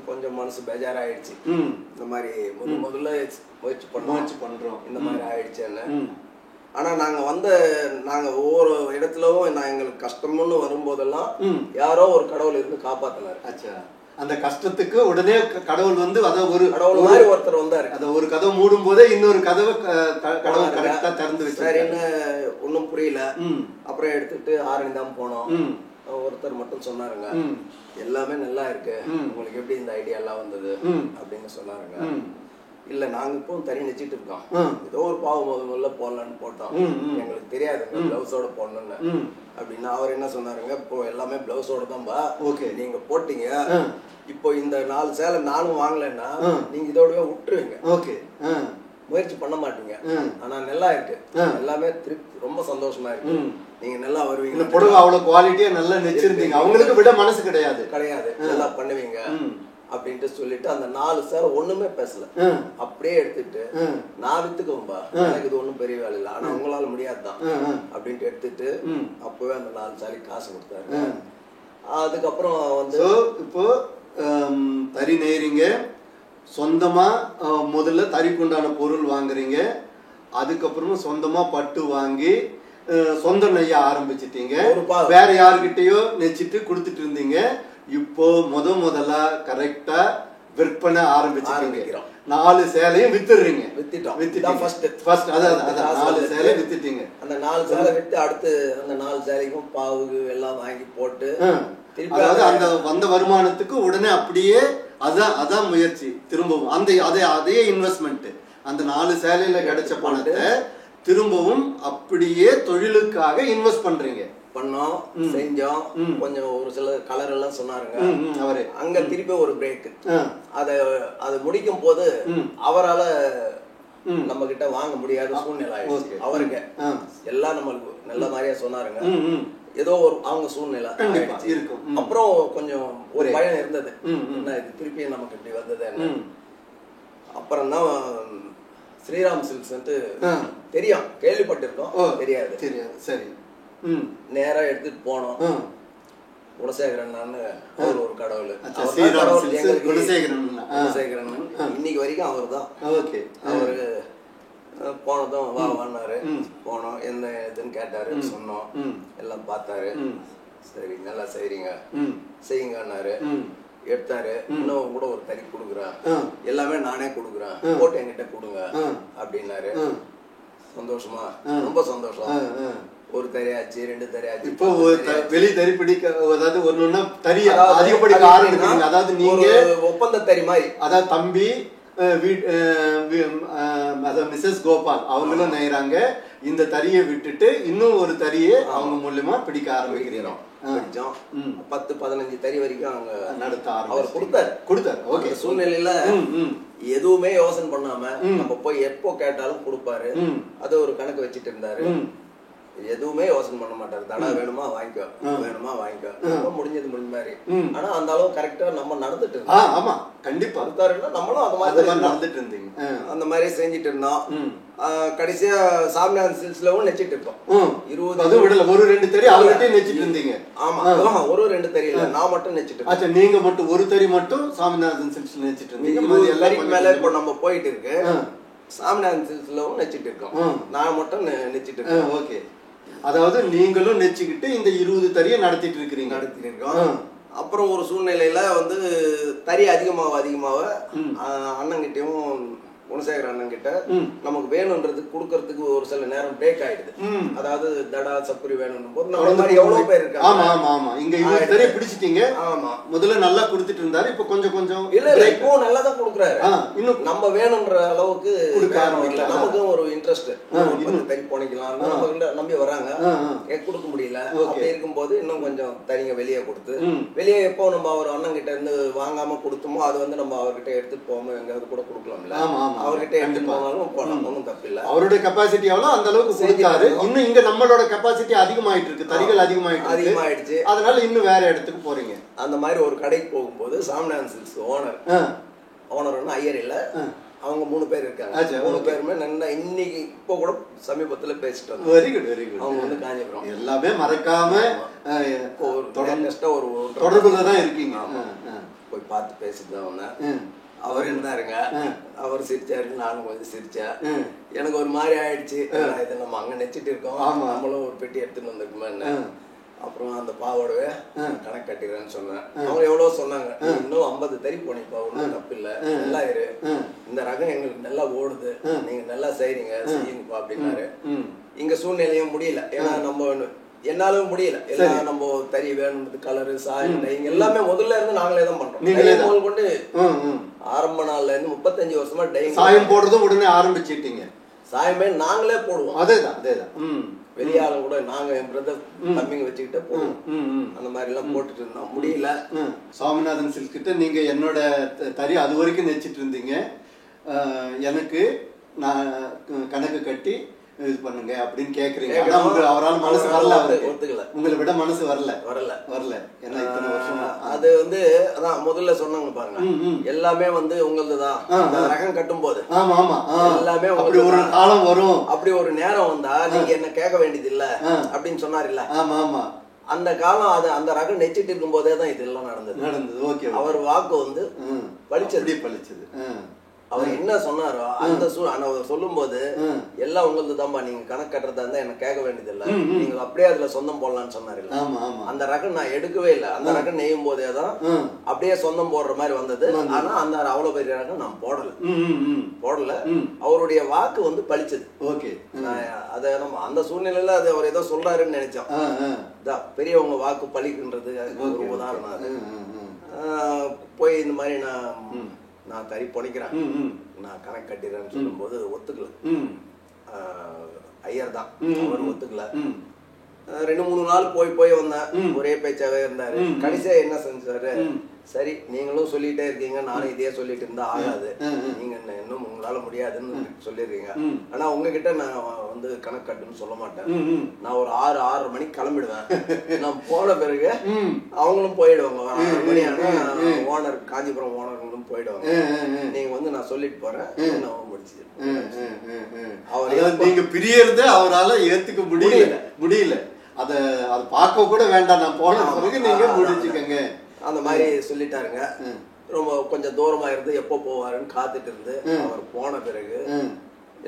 Speaker 2: கொஞ்சம் மனசு பேஜாராயிடுச்சு. இந்த மாதிரி முதல்ல முயற்சி பண்றோம் இந்த மாதிரி ஆயிடுச்சுன்னு. ஆனா நாங்க ஒவ்வொரு இடத்துலவும் எங்களுக்கு கஷ்டம்னு வரும்போதெல்லாம் யாரோ ஒரு கடவுள் இருந்து காப்பாத்தினாரு.
Speaker 1: அச்சா. அந்த கஷ்டத்துக்கு உடனே கடவுள் வந்து
Speaker 2: கடவுள் மாதிரி ஒருத்தர் வந்தாரு.
Speaker 1: அத ஒரு கதவை மூடும் போதே இன்னொரு கதவை கடவுள் கரெக்டா திறந்து வச்சு
Speaker 2: சரின்னு ஒன்னும் புரியல. அப்புறம் எடுத்துட்டு ஆரணி தான் போனோம். ஒருத்தர் மட்டும் சொன்னாருங்க, எல்லாமே நல்லா இருக்கு, உங்களுக்கு எப்படி இந்த ஐடியா எல்லாம் வந்தது அப்படின்னு சொன்னாருங்க. இல்ல நாங்க இப்போ தறி நெச்சிட்டு இருக்கோம், ஏதோ ஒரு பாவு முதல்ல போடலான்னு போட்டோம், எங்களுக்கு தெரியாது பிளவுஸோட போடணும்னு அப்படின்னா அவர் என்ன சொன்னாருங்க, இப்போ எல்லாமே பிளவுஸோட தான்பா, நீங்க போட்டீங்க, இப்போ இந்த 4 சேலை நானும் வாங்கலன்னா நீங்க இதோடவே விட்டுருவீங்க, முயற்சி பண்ண மாட்டீங்க, ஆனா நல்லா இருக்கு, எல்லாமே திருப்தி, ரொம்ப சந்தோஷமா இருக்கு, நீங்க நல்லா வருவீங்க,
Speaker 1: புடவை அவ்வளவு குவாலிட்டியா நல்லா நெச்சிருந்தீங்க, அவங்களுக்கு விட மனசு கிடையாது,
Speaker 2: நல்லா பண்ணுவீங்க அப்படின்ட்டு சொல்லிட்டு அந்த 4 சேலை ஒண்ணுமே பேசல, அப்படியே எடுத்துட்டு நான் வித்துக்கும்பா, எனக்கு இது ஒண்ணும் பெரிய வேலை இல்லை, ஆனா உங்களால முடியாதுதான் அப்படின்ட்டு எடுத்துட்டு அப்பவே அந்த 4 சேலை காசு கொடுத்தாரு. அதுக்கப்புறம் வந்து
Speaker 1: இப்போ தறி நெய்றீங்க, சொந்தமா முதல்ல தறிக்குண்டான பொருள் வாங்குறீங்க, அதுக்கப்புறமா சொந்தமா பட்டு வாங்கி சொந்த நெய்ய ஆரம்பிச்சிட்டீங்க, வேற யாருக்கிட்டயோ நெச்சிட்டு கொடுத்துட்டு இருந்தீங்க, இப்போ முதலா கரெக்டா விற்பனை ஆரம்பிச்சிட்டீங்க, 4 சேலையும் வித்துடுறீங்க, வித்துட்டோம் ஃபர்ஸ்ட் அதான் 4 சேலை வித்துட்டீங்க,
Speaker 2: அந்த 4 சேலை வித்து அடுத்து அந்த 4 சேலைக்கும் பாவு எல்லாம் வாங்கி போட்டு
Speaker 1: அதாவது அந்த வந்த வருமானத்துக்கு உடனே அப்படியே அதான் முயற்சி, திரும்பவும் அதே இன்வெஸ்ட்மெண்ட், அந்த 4 சேலையில கிடைச்ச பணத்தை திரும்பவும் அப்படியே தொழிலுக்காக இன்வெஸ்ட் பண்றீங்க.
Speaker 2: பண்ணோம், செஞ்சோம், கொஞ்சம் ஒரு சில கலர் எல்லாம் சொன்னாருங்க அவரு, அங்க திருப்பி ஒரு பிரேக், அதை முடிக்கும் போது அவரால நம்ம கிட்ட வாங்க முடியாத சூழ்நிலை ஆயிடுச்சு, அவருக்கு எல்லாம் நம்மளுக்கு நல்ல மாதிரியா சொன்னாருங்க, ஏதோ ஒரு அவங்க சூழ்நிலை இருக்கும், அப்புறம் கொஞ்சம் ஒரு பயம் இருந்தது, என்ன இது திருப்பி நமக்கு இப்படி வந்தது, அப்புறம் தான் ஸ்ரீராம் சில்க்ஸ் தெரியும், கேள்விப்பட்டிருக்கோம், தெரியாது,
Speaker 1: சரி,
Speaker 2: நேரா எடுத்துட்டு போனோம், குணசேகரன் ஒரு கடவுள், குணசேகரன் இன்னைக்கு வரைக்கும் அவர் தான், அவரு போனதும் வான்னாரு, போனோம், என்ன இதுன்னு கேட்டாரு, சொன்னோம், எல்லாம் பார்த்தாரு, சரி நல்லா செய்யுங்கன்னாரு, எடுத்தாரு, இன்னும் கூட ஒரு தறி கொடுக்குறேன், எல்லாமே நானே கொடுக்குறேன், போட்டு என்கிட்ட கொடுங்க அப்படின்னாரு, சந்தோஷமா, ரொம்ப சந்தோஷம், ஒரு தறியாச்சு, 2 தறியாச்சு, இப்போ
Speaker 1: வெளி தறி பிடிக்க, அதாவது ஒண்ணுன்னா தறி அதிகப்படிக்க ஆரம்பிக்கிறீங்க, அதாவது நீங்க
Speaker 2: ஒப்பந்த தறி மாதிரி,
Speaker 1: அதாவது தம்பி மிஸ்ஸஸ் கோபால் அவங்களும் நெய்றாங்க, இந்த தறியை விட்டுட்டு இன்னும் ஒரு தறியை அவங்க மூலியமா பிடிக்க ஆரம்பிக்கிறோம்.
Speaker 2: படிச்சோம். 10-15 தறி வரைக்கும் அங்க
Speaker 1: நடத்த
Speaker 2: அவர் கொடுத்தாரு. ஓகே, சூழ்நிலையில எதுவுமே யோசனை பண்ணாம நம்ம போய் எப்போ கேட்டாலும் கொடுப்பாரு. அது ஒரு கணக்கு வச்சுட்டு இருந்தாரு. எதுவுமே யோசனை பண்ண மாட்டாரு. தடா வேணுமா வாங்கிக்கோ, வேணுமா வாங்கிக்கோ, முடிஞ்சது முடிஞ்ச மாதிரி. ஆனா அந்த அளவு கரெக்டா நம்ம நடந்துட்டு இருந்தோம்.
Speaker 1: ஆமா, கண்டிப்பா
Speaker 2: நம்மளும் அந்த மாதிரி
Speaker 1: நடந்துட்டு இருந்தீங்க.
Speaker 2: அந்த மாதிரி செஞ்சுட்டு இருந்தோம். கடைசியா சாமிநாதன் சில்க்ஸ்லவும் நெச்சிட்டு இருக்கோம்.
Speaker 1: 20 விடல, ஒரு 2 தறி அவர்கிட்ட நெச்சிட்டு இருந்தீங்க.
Speaker 2: ஆமா, ஒரு 2 தறி இல்ல, நான் மட்டும் நெச்சிட்டு இருக்கேன்.
Speaker 1: அச்சா, நீங்க மட்டும் ஒரு தறி மட்டும் சாமிநாதன் சில்க்ஸ்ல நெச்சிட்டு இருந்தீங்க.
Speaker 2: 20 தறிக்கு மேல இப்போ நம்ம போயிட்டு இருக்கு. சாமிநாதன் சில்க்ஸ்லவும் நெச்சிட்டு இருக்கோம். நான் மட்டும் நெச்சிட்டு இருக்கேன்.
Speaker 1: ஓகே, அதாவது நீங்களும் நெச்சிக்கிட்டு இந்த 20 தறியை நடத்திட்டு
Speaker 2: இருக்கோம். அப்புறம் ஒரு சூழ்நிலையில வந்து தறி அதிகமாக அண்ணங்கிட்டையும் குணசேகர் அண்ணன் கிட்ட நமக்கு வேணும்ன்றது கொடுக்கறதுக்கு ஒரு சில நேரம் பிரேக் ஆயிடுது. அதாவது தடா சப்புரி வேணும் போது நம்ம மாதிரி எவ்வளவு பேர் இருக்காங்க.
Speaker 1: ஆமா ஆமா ஆமா, இங்க 20 தறியை பிடிச்சிட்டீங்க. ஆமா, முதல்ல நல்லா கொடுத்துட்டு இருந்தாரு, இப்போ கொஞ்சம்
Speaker 2: இல்ல இப்போ நல்லா தான் கொடுக்குறாரு. இன்னும் நம்ம வேணும்ன்ற அளவுக்கு கொடுக்க ஆரம்பிக்கல. நமக்கும் ஒரு இன்ட்ரெஸ்ட், தறி போனிக்கலாம் நம்ம நம்பி வராங்க, கொடுக்க முடியல. அப்படி இருக்கும்போது இன்னும் கொஞ்சம் தனிங்க வெளியே கொடுத்து, வெளியே எப்போ நம்ம ஒரு அண்ணன் கிட்ட இருந்து வாங்காம கொடுத்தோமோ அது வந்து நம்ம அவர்கிட்ட எடுத்துட்டு போகாம எங்காவது கூட கொடுக்கலாம்ல. அவர்கிட்ட எடுத்துட்டு போனாலும் போலாம், ஒன்றும் தப்பு இல்லை. அவருடைய
Speaker 1: கெப்பாசிட்டி எவ்வளோ அந்த அளவுக்கு கொடுத்தாரு. இன்னும் இங்க நம்மளோட கெப்பாசிட்டி அதிகமாயிட்டு இருக்கு, தறிகள் அதிகமாயிடுச்சு. அதனால இன்னும் வேற இடத்துக்கு போறீங்க.
Speaker 2: அந்த மாதிரி ஒரு கடைக்கு போகும்போது சாமிநாதன் சில்க்ஸ் ஓனர் ஐயர் இல்ல, அவங்க 3 பேர் இருக்காங்க. 3 பேருமே நல்லா இன்னைக்கு இப்போ கூட சமீபத்துல பேசிட்டு வந்தோம்.
Speaker 1: Very good very good.
Speaker 2: அவங்க வந்து காஞ்சிபுரம் எல்லாமே
Speaker 1: மறக்காம
Speaker 2: ஒரு
Speaker 1: தொடர்புல தான் இருக்கீங்க.
Speaker 2: போய் பார்த்து பேசிட்டு தான் வந்தேன். அவர் இருந்தாருங்க, அவர் சிரிச்சாரு, நானும் கொஞ்சம் சிரிச்சேன். எனக்கு ஒரு மாதிரி ஆயிடுச்சு, இதை நம்ம அங்க நெச்சிட்டு இருக்கோம், நம்மளும் ஒரு பெட்டி எடுத்துட்டு வந்திருக்குமே. அப்புறம் அந்த பாவோடவே கணக்கு கட்டிடுறேன்னு சொன்னேன். அவங்க எவ்வளவு சொன்னாங்க, இன்னும் 50 தறி போனீங்கப்பா, ஒன்றும் தப்பு இல்லை, நல்லா இரு, இந்த ரகம் எங்களுக்கு நல்லா ஓடுது, நீங்க நல்லா செய்யுங்கப்பா அப்படின்னாரு. இங்க சூழ்நிலையும் முடியல, ஏன்னா நம்ம என்னாலும் முடியல, எல்லாம் நம்ம தறி வேணும்ன்றது கலரு சாயம் எல்லாமே முதல்ல இருந்து நாங்களே தான் பண்றோம். கொண்டு ஆரம்ப நாள்ல இருந்து 35 வருஷமா
Speaker 1: சாயம் போடுறதும் உடனே ஆரம்பிச்சுட்டீங்க.
Speaker 2: சாயமே நாங்களே போடுவோம்.
Speaker 1: அதேதான்
Speaker 2: வெளியாலும் கூட நாங்க என் பிரதர் தம்பிங்க வச்சுக்கிட்ட போடுவோம். அந்த மாதிரி எல்லாம் போட்டுட்டு இருந்தோம், முடியல.
Speaker 1: சாமிநாதன் சில்க் கிட்ட நீங்க என்னோட தறி அது வரைக்கும் நெச்சிட்டு இருந்தீங்க. எனக்கு நான் கணக்கு கட்டி இது பண்ணுங்க அப்படின்னு கேக்குறீங்க. அவரால் மனசு வரல,
Speaker 2: ஒத்துக்கல,
Speaker 1: உங்களை விட மனசு வரல.
Speaker 2: ஏன்னா இத்தனை வருஷம் அது வந்து அதான் முதல்ல சொன்னாங்க பாருங்க, எல்லாமே வந்து உங்களதுதான். ரகம் கட்டும் போது எல்லாமே
Speaker 1: அப்படி ஒரு காலம் வரும்,
Speaker 2: அப்படி ஒரு நேரம் வந்தா நீங்க என்ன கேட்க வேண்டியது இல்ல அப்படின்னு சொன்னார் இல்ல. அந்த காலம் அது அந்த ரகம் நெச்சிட்டு இருக்கும் போதே தான் இதெல்லாம் நடந்தது.
Speaker 1: ஓகே,
Speaker 2: அவர் வாக்கு வந்து
Speaker 1: பழிச்சது.
Speaker 2: அவர் என்ன சொன்னாரோ அந்த சொல்லும் போது எல்லாம் உங்களுக்கு தான்பா, நீங்க கணக்கு கட்டுறதா இருந்தா எனக்கு கேட்க வேண்டியது இல்ல, நீங்க அப்படியே அதுல சொந்தம் போடலாம்னு சொன்னாரு. அந்த ரகம் நான் எடுக்கவே இல்லை. அந்த ரகம் நெய்யும் போதேதான் அப்படியே சொந்தம் போடுற மாதிரி வந்தது. ஆனா அந்த அவ்வளவு பெரிய ரகம் நான் போடல. அவருடைய வாக்கு வந்து பழிச்சது. அத நம்ம அந்த சூழ்நிலையில அது அவர் ஏதோ சொல்றாருன்னு நினைச்சோம். பெரியவங்க வாக்கு பழிக்குன்றது ஒரு உதாரணம். போய் இந்த மாதிரி நான் தறி பொணிக்கிறேன், நான் கணக்கு கட்டிடுறேன்னு சொல்லும் போது ஒத்துக்கல. ஐயர் தான், அவர் ஒத்துக்கல. 2-3 நாள் போய் வந்தேன், ஒரே பேச்சாவே இருந்தாரு. கடைசியா என்ன செஞ்சாரு, சரி நீங்களும் சொல்லிட்டே இருக்கீங்க, நானும் இதே சொல்லிட்டு இருந்தா ஆகாது, நீங்க இன்னும் உங்களால முடியாதுன்னு சொல்லிடுறீங்க. ஆனா உங்ககிட்ட நான் வந்து கணக்கு கட்டுன்னு சொல்ல மாட்டேன். நான் ஒரு 6-6:30 மணிக்கு கிளம்பிடுவேன். நான் போன பிறகு அவங்களும் போயிடுவாங்க. 6 மணி ஆனா ஓனர், காஞ்சிபுரம் ஓனர்களும் போயிடுவாங்க. நீங்க வந்து நான் சொல்லிட்டு போறேன், நான் முடிச்சு.
Speaker 1: அவர் நீங்க பிரியறத அவரால ஏத்துக்க முடியல. அத பார்க்க கூட வேண்டாம், நான் போன பிறகு நீங்க முடிச்சுக்கங்க
Speaker 2: அந்த மாதிரி சொல்லிட்டாருங்க. ரொம்ப கொஞ்சம் தூரமா இருந்து எப்போ போவாருன்னு காத்துட்டு இருந்து அவர் போன பிறகு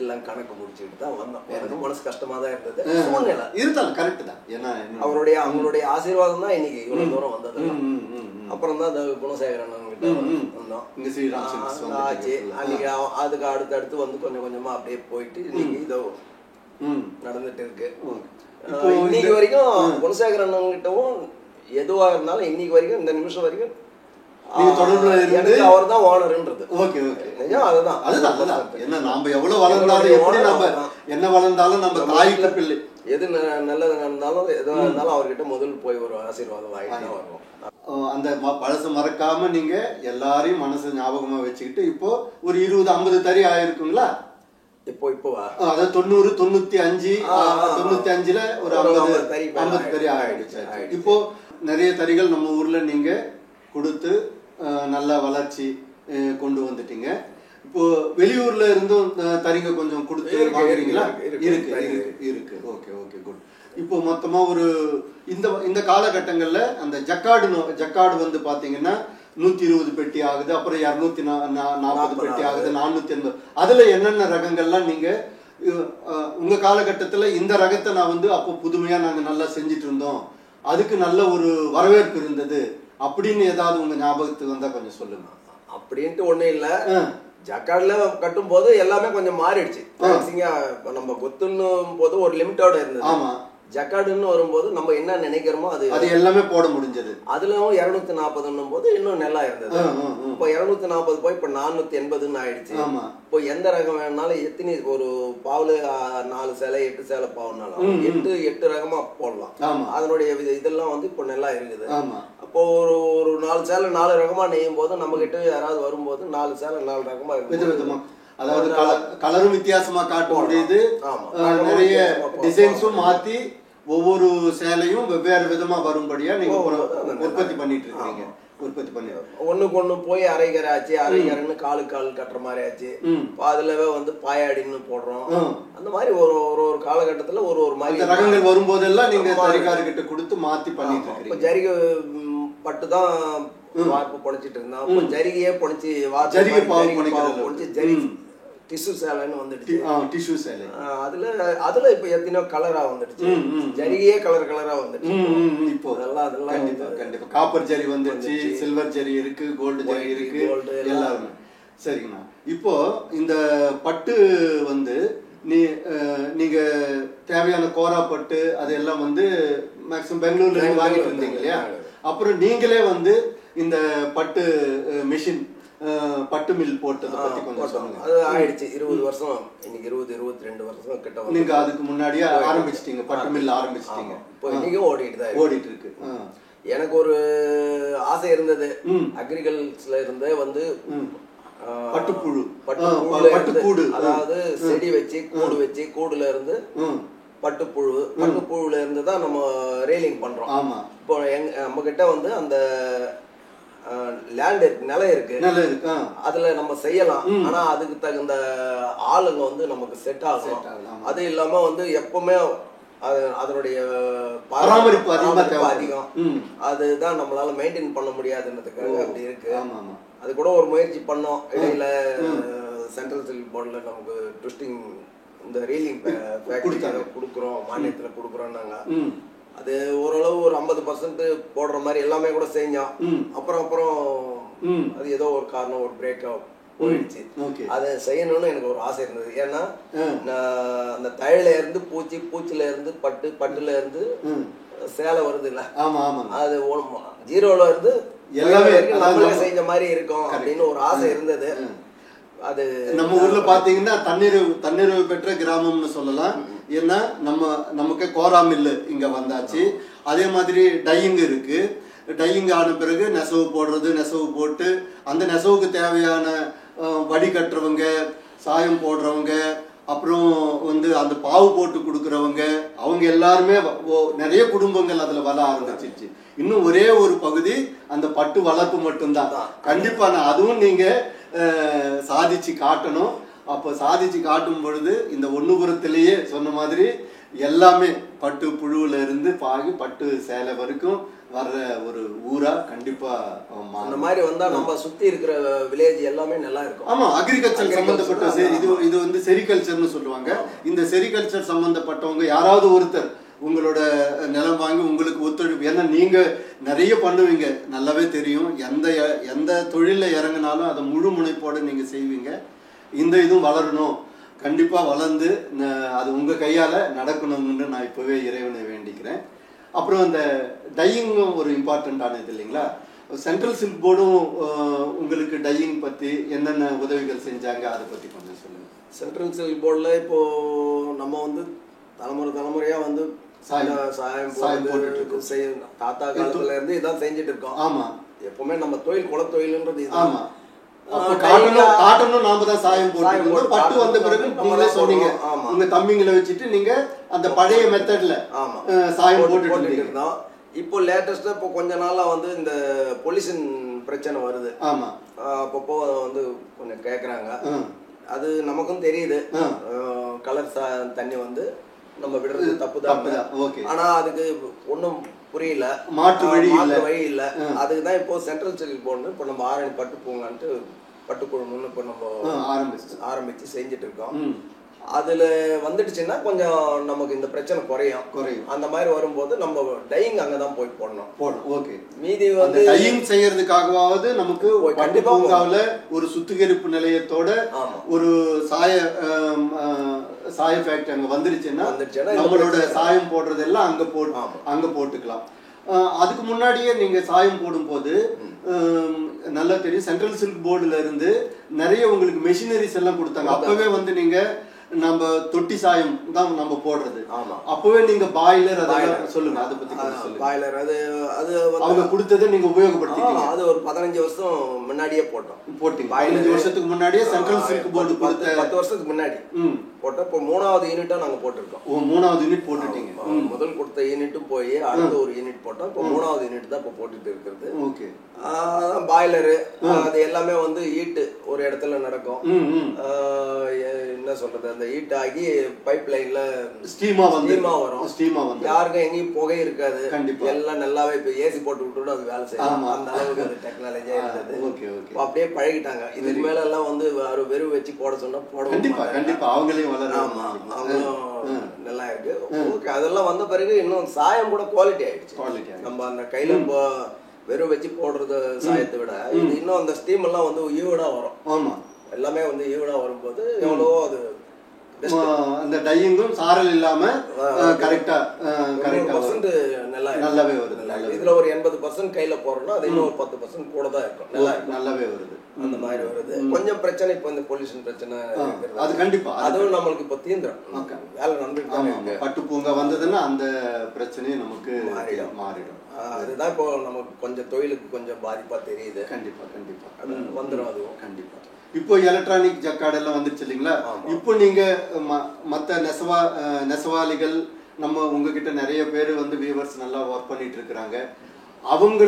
Speaker 2: எல்லாம் கணக்கு முடிச்சுட்டு தான் வந்தோம். எனக்கு மனசு கஷ்டமா தான் இருந்தது. சூழ்நிலை இருந்தாலும் கரெக்ட் தான், ஏன்னா அவங்களுடைய ஆசீர்வாதம் தான் இன்னைக்கு இவ்வளவு தூரம் வந்தது. அப்புறம் தான் அந்த குணசேகரன் கிட்ட வந்தோம், ஆச்சு. அன்னைக்கு அதுக்கு அடுத்து வந்து கொஞ்சம் கொஞ்சமா அப்படியே போயிட்டு இன்னைக்கு இதோ நடந்துட்டு இருக்கு. இன்னைக்கு வரைக்கும் குணசேகரன் கிட்டவும் எதுவா இருந்தாலும் இன்னைக்கு வரைக்கும் இந்த நிமிஷம் வரைக்கும் அவர் தான் ஓனர்ன்றது.
Speaker 1: அதுதான் என்ன, நாம எவ்வளவு வளர்ந்தாலும் எப்படி நம்ம என்ன வளர்ந்தாலும் நம்ம தாய்க்கு பிள்ளை,
Speaker 2: எது நல்லது நடந்தாலும் எதுவாக இருந்தாலும் அவர்கிட்ட முதல் போய் ஒரு ஆசீர்வாதம் வாங்கிட்டு தான் வருவோம்.
Speaker 1: அந்த பழசை மறக்காம நீங்க எல்லாரையும் மனசு ஞாபகமா வச்சுக்கிட்டு இப்போ ஒரு 20-50 தறி ஆயிருக்குங்களா?
Speaker 2: இப்போ
Speaker 1: அதாவது 90, 95, 95ல ஒரு 50 தறி ஆயிடுச்சு. இப்போ நிறைய தறிகள் நம்ம ஊர்ல நீங்க கொடுத்து நல்ல வளர்ச்சி கொண்டு வந்துட்டீங்க. இப்போ வெளியூர்ல இருந்தும் தறிங்க கொஞ்சம் கொடுத்து வாங்குறீங்களா? இருக்கு. Okay okay good. இப்போ மொத்தமா ஒரு இந்த காலகட்டங்கள்ல அந்த ஜக்காடு வந்து பாத்தீங்கன்னா 120 பெட்டி ஆகுது, அப்புறம் 240 பெட்டி ஆகுது, 480. அதுல என்னென்ன ரகங்கள்லாம் நீங்க உங்க காலகட்டத்துல இந்த ரகத்தை நான் வந்து அப்போ புதுமையா நாங்க நல்லா செஞ்சுட்டு இருந்தோம், அதுக்கு நல்ல ஒரு வரவேற்பு இருந்தது அப்படின்னு ஏதாவது உங்க ஞாபகத்துக்கு வந்தா கொஞ்சம் சொல்லுங்க.
Speaker 2: அப்படின்ட்டு ஒண்ணும் இல்ல. ஜக்கார்ட்ல கட்டும் போது எல்லாமே கொஞ்சம் மாறிடுச்சு. நம்ம கொத்துன்னும் போது ஒரு லிமிட்டோட இருந்தது.
Speaker 1: ஆமா.
Speaker 2: ஜக்கார்டுன்னு வரும்போது நம்ம என்ன நினைக்கிறோமோ அது
Speaker 1: எல்லாமே போட முடிஞ்சது.
Speaker 2: அதுலயும் 240 போது இன்னும் நல்லா இருந்தது. இப்போ 240 போய் இப்ப 480 ஆயிடுச்சு. இப்போ எந்த ரகம் வேணாலும் எத்தனை ஒரு பாவுல 4 சேலை 8 சேலை பாவுனாலும் 8 ரகமா போடலாம். அதனுடைய இதெல்லாம் வந்து இப்போ நல்லா இருக்குது. அப்போ ஒரு 4 சேலை 4 ரகமா நெய்யும் போது நம்ம கிட்ட யாராவது வரும்போது 4 சேலை 4 ரகமா இருக்கும்.
Speaker 1: அதாவது கலரும் வித்தியாசமா காட்ட முடியுது. நிறைய டிசைன்ஸும் மாத்தி ஒவ்வொரு சேலையும் வெவ்வேறு விதமா வரும்படியா நீங்க உற்பத்தி பண்ணிட்டு இருக்கீங்க.
Speaker 2: ஒண்ணுக்கு ஒண்ணு போய் அரைகரை ஆச்சு, அரைகரைன்னு கால் கட்டுற மாதிரி ஆச்சு. அதுலவே வந்து பாயாடின்னு போடுறோம். அந்த மாதிரி ஒரு காலகட்டத்துல ஒரு மாதிரி
Speaker 1: ரகங்கள் வரும்போதெல்லாம் நீங்க தறிக்காரர்கிட்ட கொடுத்து மாத்தி பண்ணிட்டு இருக்கீங்க.
Speaker 2: இப்ப ஜரிகை பட்டு தான் வார்ப்பு பொழிச்சிட்டு இருந்தான். இப்ப ஜரிகையே பொழிச்சு பொழிச்சு ஜரி டிஷ்யூ சேலைன்னு வந்துடுச்சு.
Speaker 1: டிஷ்யூ சேலை
Speaker 2: அதுல இப்ப எத்தனையோ கலரா வந்துடுச்சு. ஜரிகையே கலரா வந்துடுச்சு.
Speaker 1: இப்போ அதெல்லாம் கண்டிப்பா காப்பர் ஜரி வந்துடுச்சு, சில்வர் ஜரி இருக்கு, கோல்டு ஜரி இருக்கு, எல்லாருமே. சரிங்கண்ணா. இப்போ இந்த பட்டு வந்து நீங்க தேவையான கோரா பட்டு அதெல்லாம் வந்து மேக்சிமம் பெங்களூர்ல இருந்து வாங்கிட்டு இருந்தீங்க இல்லையா? அப்புறம் நீங்களே வந்து இந்த பட்டு மிஷின் பட்டு மில் போட்டதை பத்தி கொஞ்சம் சொல்லுங்க.
Speaker 2: அது ஆயிடுச்சு 20 வருஷம். இன்னைக்கு 20-22 வருஷம் கிட்ட.
Speaker 1: நீங்க அதுக்கு முன்னாடியே ஆரம்பிச்சிட்டீங்க, பட்டு மில் ஆரம்பிச்சிட்டீங்க.
Speaker 2: இப்போ இன்னைக்கு ஓடிட்டு இருக்கு. எனக்கு ஒரு ஆசை இருந்தது. அக்ரிகல்ச்சர்ல இருந்தே வந்து
Speaker 1: பட்டுப்புழு, அதாவது
Speaker 2: செடி வச்சு கூடு வச்சு கூடுல இருந்து பட்டுப்புழுல இருந்து தான் நம்ம ரீலிங் பண்றோம். இப்போ நம்ம கிட்ட வந்து அந்த லேண்ட் இருக்கு, நிலம் இருக்கு, அதுல நம்ம செய்யலாம். ஆனா அதுக்கு தகுந்த ஆளுங்க வந்து நமக்கு செட் ஆகும். அது இல்லாம வந்து எப்பவுமே அதனுடைய
Speaker 1: பராமரிப்பு
Speaker 2: அதிகம். அதுதான் நம்மளால மெயின்டைன் பண்ண முடியாதுன்றதுக்காக அப்படி இருக்கு. அது கூட ஒரு முயற்சி பண்ணோம் இடையில. சென்ட்ரல் சில்க் போர்டுல நமக்கு ட்விஸ்டிங் இந்த ரீலிங் கொடுக்குறோம், மானியத்துல கொடுக்குறோம்னாங்க. அது ஓரளவு ஒரு 50% போடுற மாதிரி எல்லாமே கூட செஞ்சோம். அப்புறம் அது ஏதோ ஒரு காரணம், ஒரு பிரேக் போயிடுச்சு. அதை செய்யணும்னு எனக்கு ஒரு ஆசை இருந்தது. ஏன்னா அந்த தழையில இருந்து பூச்சில இருந்து பட்டுல இருந்து சேலை வருது இல்ல, அது 0ல இருந்து எல்லாமே செஞ்ச மாதிரி இருக்கும் அப்படின்னு ஒரு ஆசை இருந்தது. அது
Speaker 1: நம்ம ஊர்ல பாத்தீங்கன்னா தன்னிறைவு பெற்ற கிராமம்னு சொல்லலாம். ஏன்னா நமக்கு கோரா மில்லு இங்க வந்தாச்சு. அதே மாதிரி டையிங் இருக்கு. டையிங் ஆன பிறகு நெசவு போடுறது, நெசவு போட்டு அந்த நெசவுக்கு தேவையான வடி கட்டுறவங்க, சாயம் போடுறவங்க, அப்புறம் வந்து அந்த பாவு போட்டு கொடுக்குறவங்க, அவங்க எல்லாருமே நிறைய குடும்பங்கள் அதுல வளர ஆரம்பிச்சிருச்சு. இன்னும் ஒரே ஒரு பகுதி அந்த பட்டு வளர்ப்பு மட்டும்தான். கண்டிப்பா அதுவும் நீங்க சாதிச்சு காட்டணும். அப்ப சாதிச்சு காட்டும் பொழுது இந்த ஒண்ணுபுரத்திலேயே சொன்ன மாதிரி எல்லாமே பட்டு புழுவுல இருந்து பாகி பட்டு சேலை வரைக்கும் வர்ற ஒரு ஊரா கண்டிப்பா
Speaker 2: அந்த மாதிரி வந்தா நம்ம சுத்தி இருக்கிற வில்லேஜ் எல்லாமே நல்லா இருக்கும்.
Speaker 1: ஆமா, அக்ரிகல்ச்சர் சம்பந்தப்பட்ட இது வந்து செரிகல்ச்சர்னு சொல்லுவாங்க. இந்த செரிகல்ச்சர் சம்பந்தப்பட்டவங்க யாராவது ஒருத்தர் உங்களோட நிலம் வாங்கி உங்களுக்கு ஒத்துழைப்பு, ஏன்னா நீங்க நிறைய பண்ணுவீங்க, நல்லாவே தெரியும். எந்த தொழில இறங்கினாலும் அதை முழு முனைப்போட நீங்க செய்வீங்க. இந்த இதுவும் வளரணும், கண்டிப்பா வளர்ந்து அது உங்க கையால நடக்கணும்னு நான் இப்பவே இறைவனை வேண்டிக்கிறேன். அப்புறம் இந்த டையிங்கும் ஒரு இம்பார்ட்டன்டான இது இல்லைங்களா? சென்ட்ரல் சில்க் போர்டும் உங்களுக்கு டையிங் பத்தி என்னென்ன உதவிகள் செஞ்சாங்க, அதை பத்தி கொஞ்சம் சொல்லுங்க.
Speaker 2: சென்ட்ரல் சில்க் போர்டில் இப்போ நம்ம வந்து தலைமுறையா வந்து சாயம் போட்டு தாத்தா காலத்துல இருந்து இதான் செஞ்சுட்டு இருக்கோம்.
Speaker 1: ஆமா,
Speaker 2: எப்பவுமே நம்ம தொழில் குலத்தொழில்ன்றது இது.
Speaker 1: ஆமா, காட்டணும் நாம தான் சாயம் போட்டு பட்டு வந்த பிறகு நீங்களே சொன்னீங்க உங்க தம்பிங்களை வச்சுட்டு நீங்க அந்த பழைய மெத்தட்ல சாயம் போட்டு
Speaker 2: இருந்தோம். இப்போ லேட்டஸ்டா இப்போ கொஞ்ச நாளா வந்து இந்த பொல்யூஷன் பிரச்சனை வருது. ஆமா, அப்பப்போ வந்து கொஞ்சம் கேக்குறாங்க. அது நமக்கும் தெரியுது. கலர் தண்ணி வந்து நம்ம விடுறது தப்புதான். ஆனா அதுக்கு ஒன்றும் புரியல, மாற்று வழி இல்ல. அதுக்கு தான் இப்போ சென்ட்ரல் சில்க் போர்டு இப்போ நம்ம ஆரணி பட்டு பூங்கான்ட்டு பட்டுக்குழு இப்போ நம்ம ஆரம்பிச்சு செஞ்சுட்டு இருக்கோம். அதுல வந்துடுச்சுன்னா கொஞ்சம் நமக்கு இந்த பிரச்சனை குறையும். அந்த மாதிரி வரும்போது நம்ம டையிங் அங்கதான் போய் போடணும்.
Speaker 1: ஓகே,
Speaker 2: மீதி வந்து
Speaker 1: டையிங் செய்யறதுக்காகவாவது நமக்கு கண்டிப்பா பூங்காவுல ஒரு சுத்திகரிப்பு நிலையத்தோட ஒரு சாய ஃபேக்டரி அங்க வந்துருச்சுன்னா நம்மளோட சாயம் போடுறதெல்லாம் அங்க போட்டுக்கலாம். அதுக்கு முன்னாடியே நீங்க சாயம் போடும்போது நல்லா தெரியும், சென்ட்ரல் சில்க் போர்டுல இருந்து நிறைய உங்களுக்கு மெஷினரிஸ் எல்லாம் கொடுத்தாங்க. அப்பவே வந்து நீங்க நம்ம தொட்டி சாயம் தான் நம்ம போடுறது. அப்பவே நீங்க பாய்லர் அதெல்லாம் சொல்லுங்க, அதை பத்தி சொல்லுங்க.
Speaker 2: பாய்லர் அது
Speaker 1: அவங்க கொடுத்ததை நீங்க உபயோகப்படுத்திட்டீங்க.
Speaker 2: அது ஒரு 15 வருஷம் முன்னாடியே போட்டீங்க.
Speaker 1: 15 வருஷத்துக்கு முன்னாடியே சென்ட்ரல் சில்க் போர்டு கொடுத்த
Speaker 2: 10 வருஷத்துக்கு முன்னாடி போட்டோம். இப்போ 3வது யூனிட்டா நாங்க போட்டிருக்கோம்.
Speaker 1: 3வது யூனிட் போட்டுட்டீங்க.
Speaker 2: முதல் கொடுத்த யூனிட்டும் போய் அடுத்த ஒரு யூனிட் போட்டோம். இப்போ 3வது யூனிட் தான் இப்போ போட்டுட்டு இருக்கிறது.
Speaker 1: ஓகே,
Speaker 2: பாய்லரு அது எல்லாமே வந்து ஹீட்டு ஒரு இடத்துல நடக்கும். என்ன சொல்றது, அந்த ஹீட் ஆகி பைப் லைன்ல ஸ்டீமா வரும். யாருக்கும் எங்கேயும் புகை இருக்காது. எல்லாம் நல்லாவே இப்போ ஏசி போட்டு விட்டு அது வேலை செய்யும். அந்த அளவுக்கு அது டெக்னாலஜியா இருந்தது. அப்படியே பழகிட்டாங்க. இதுக்கு மேல எல்லாம் வந்து வெறும் வச்சு போட சொன்னா போட
Speaker 1: கண்டிப்பா அவங்களையும்
Speaker 2: நல்லா இருக்கு. ஓகே, அதெல்லாம் வந்த பிறகு இன்னும் சாயம் கூட குவாலிட்டி ஆயிடுச்சு. நம்ம அந்த கையில வெறும் வச்சு போடுறது சாயத்தை விட இது இன்னும் அந்த ஸ்டீம் எல்லாம் வந்து ஈவனா வரும். ஆமா, எல்லாமே வந்து ஈவனா வரும்போது எவ்வளவோ அது
Speaker 1: அந்த டையிங்கும் சாரல் இல்லாம கரெக்டா நல்லாவே வருது.
Speaker 2: இதுல ஒரு 80% கையில போறோம்னா அது இன்னும் 10% கூட தான் இருக்கும்.
Speaker 1: நல்லாவே வருது.
Speaker 2: அந்த மாதிரி வருது. கொஞ்சம் பிரச்சனை இப்போ இந்த பொல்யூஷன் பிரச்சனை
Speaker 1: அது கண்டிப்பா
Speaker 2: அதுவும் நம்மளுக்கு இப்போ தீந்துடும். வேலை நடந்துட்டு
Speaker 1: பட்டு பூங்கா வந்ததுன்னா அந்த பிரச்சனையும் நமக்கு மாறிடும்.
Speaker 2: அதுதான் இப்போ நமக்கு கொஞ்சம் தொழிலுக்கு கொஞ்சம் பாதிப்பா தெரியுது.
Speaker 1: கண்டிப்பா
Speaker 2: வந்துடும். அதுவும்
Speaker 1: கண்டிப்பா இப்போ எலக்ட்ரானிக் ஜக்கார்டு எல்லாம் வந்துருச்சு இல்லைங்களா? இப்போ நீங்க மற்ற நெசவாளிகள் நம்ம உங்ககிட்ட நிறைய பேர் வந்து வீவர்ஸ் நல்லா ஒர்க் பண்ணிட்டு இருக்கிறாங்க. அவங்க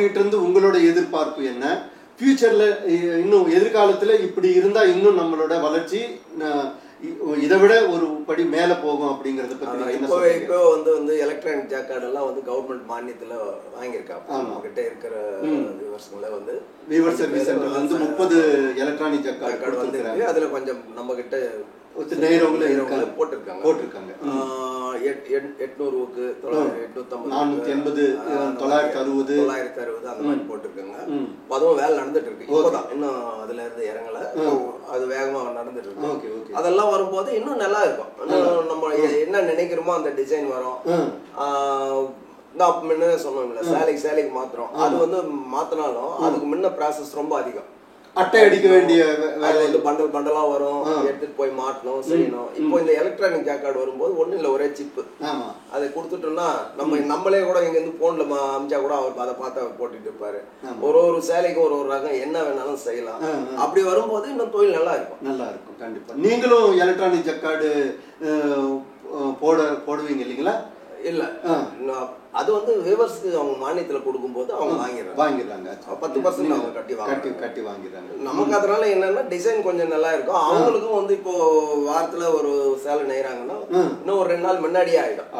Speaker 1: கிட்ட இருந்து உங்களோட எதிர்பார்ப்பு என்ன? ஃபியூச்சர்ல இன்னும் எதிர்காலத்துல இப்படி இருந்தா இன்னும் நம்மளோட வளர்ச்சி இதை விட ஒரு படி மேல போகும் அப்படிங்கறத பத்தி
Speaker 2: இப்போ வந்து எலக்ட்ரானிக் ஜாக்கார்டு எல்லாம் வந்து கவர்மெண்ட் மானியத்துல வாங்கியிருக்காங்க. நம்ம கிட்ட இருக்கிற வியூவர்ஸ்ல வந்து
Speaker 1: வீவர் சர்வீஸ் சென்டர்ல வந்து 30 எலக்ட்ரானிக் ஜாக்கார்டு வந்து
Speaker 2: அதுல கொஞ்சம் நம்ம கிட்ட
Speaker 1: போட்டிருக்காங்க.
Speaker 2: 800க்கு
Speaker 1: 850 960
Speaker 2: அந்த மாதிரி போட்டிருக்காங்க. அதுவும் வேலை நடந்துட்டு இருக்கு. இப்போதான் இன்னும் அதுல இருந்து இறங்கல, அது வேகமா நடந்துட்டு இருக்கு. அதெல்லாம் வரும்போது இன்னும் நல்லா இருக்கும். நம்ம என்ன நினைக்கிறோமோ அந்த டிசைன் வரும். நான் முன்ன சொன்னோம்ல சேலைக்கு மாத்திரம் அது வந்து மாத்தினாலும் அதுக்கு முன்ன ப்ராசஸ் ரொம்ப அதிகம்.
Speaker 1: அட்டை அடிக்க வேண்டிய
Speaker 2: பண்டல் பண்டலா வரும், எடுத்துட்டு போய் மாட்டணும் செய்யணும். இப்போ இந்த எலக்ட்ரானிக் ஜாக்கார்டு வரும்போது ஒண்ணு இல்ல, ஒரே சிப்பு அதை கொடுத்துட்டோம்னா நம்மளே கூட இங்க இருந்து போன்ல அமிச்சா கூட அவர் அதை பார்த்து அவர் போட்டுட்டு இருப்பாரு. ஒரு சேலைக்கு ஒரு ரகம் என்ன வேணாலும் செய்யலாம். அப்படி வரும்போது இன்னும் தொழில் நல்லா இருக்கும்.
Speaker 1: கண்டிப்பா நீங்களும் எலக்ட்ரானிக் ஜாக்கார்டு போடுவீங்க இல்லைங்களா?
Speaker 2: இல்ல, அது வந்து விவர்ஸ்க்கு அவங்க மானியத்துல கொடுக்கும்போது அவங்க வாங்கிடுறாங்க. 10% அவங்க
Speaker 1: கட்டி வாங்கிடுறாங்க.
Speaker 2: நமக்கு அதனால என்னன்னா டிசைன் கொஞ்சம் நல்லா இருக்கும். அவங்களுக்கும் வந்து இப்போ வாரத்துல ஒரு சேலை நெய்றாங்கன்னா இன்னும் ஒரு 2 நாள் முன்னாடியே ஆயிடும்.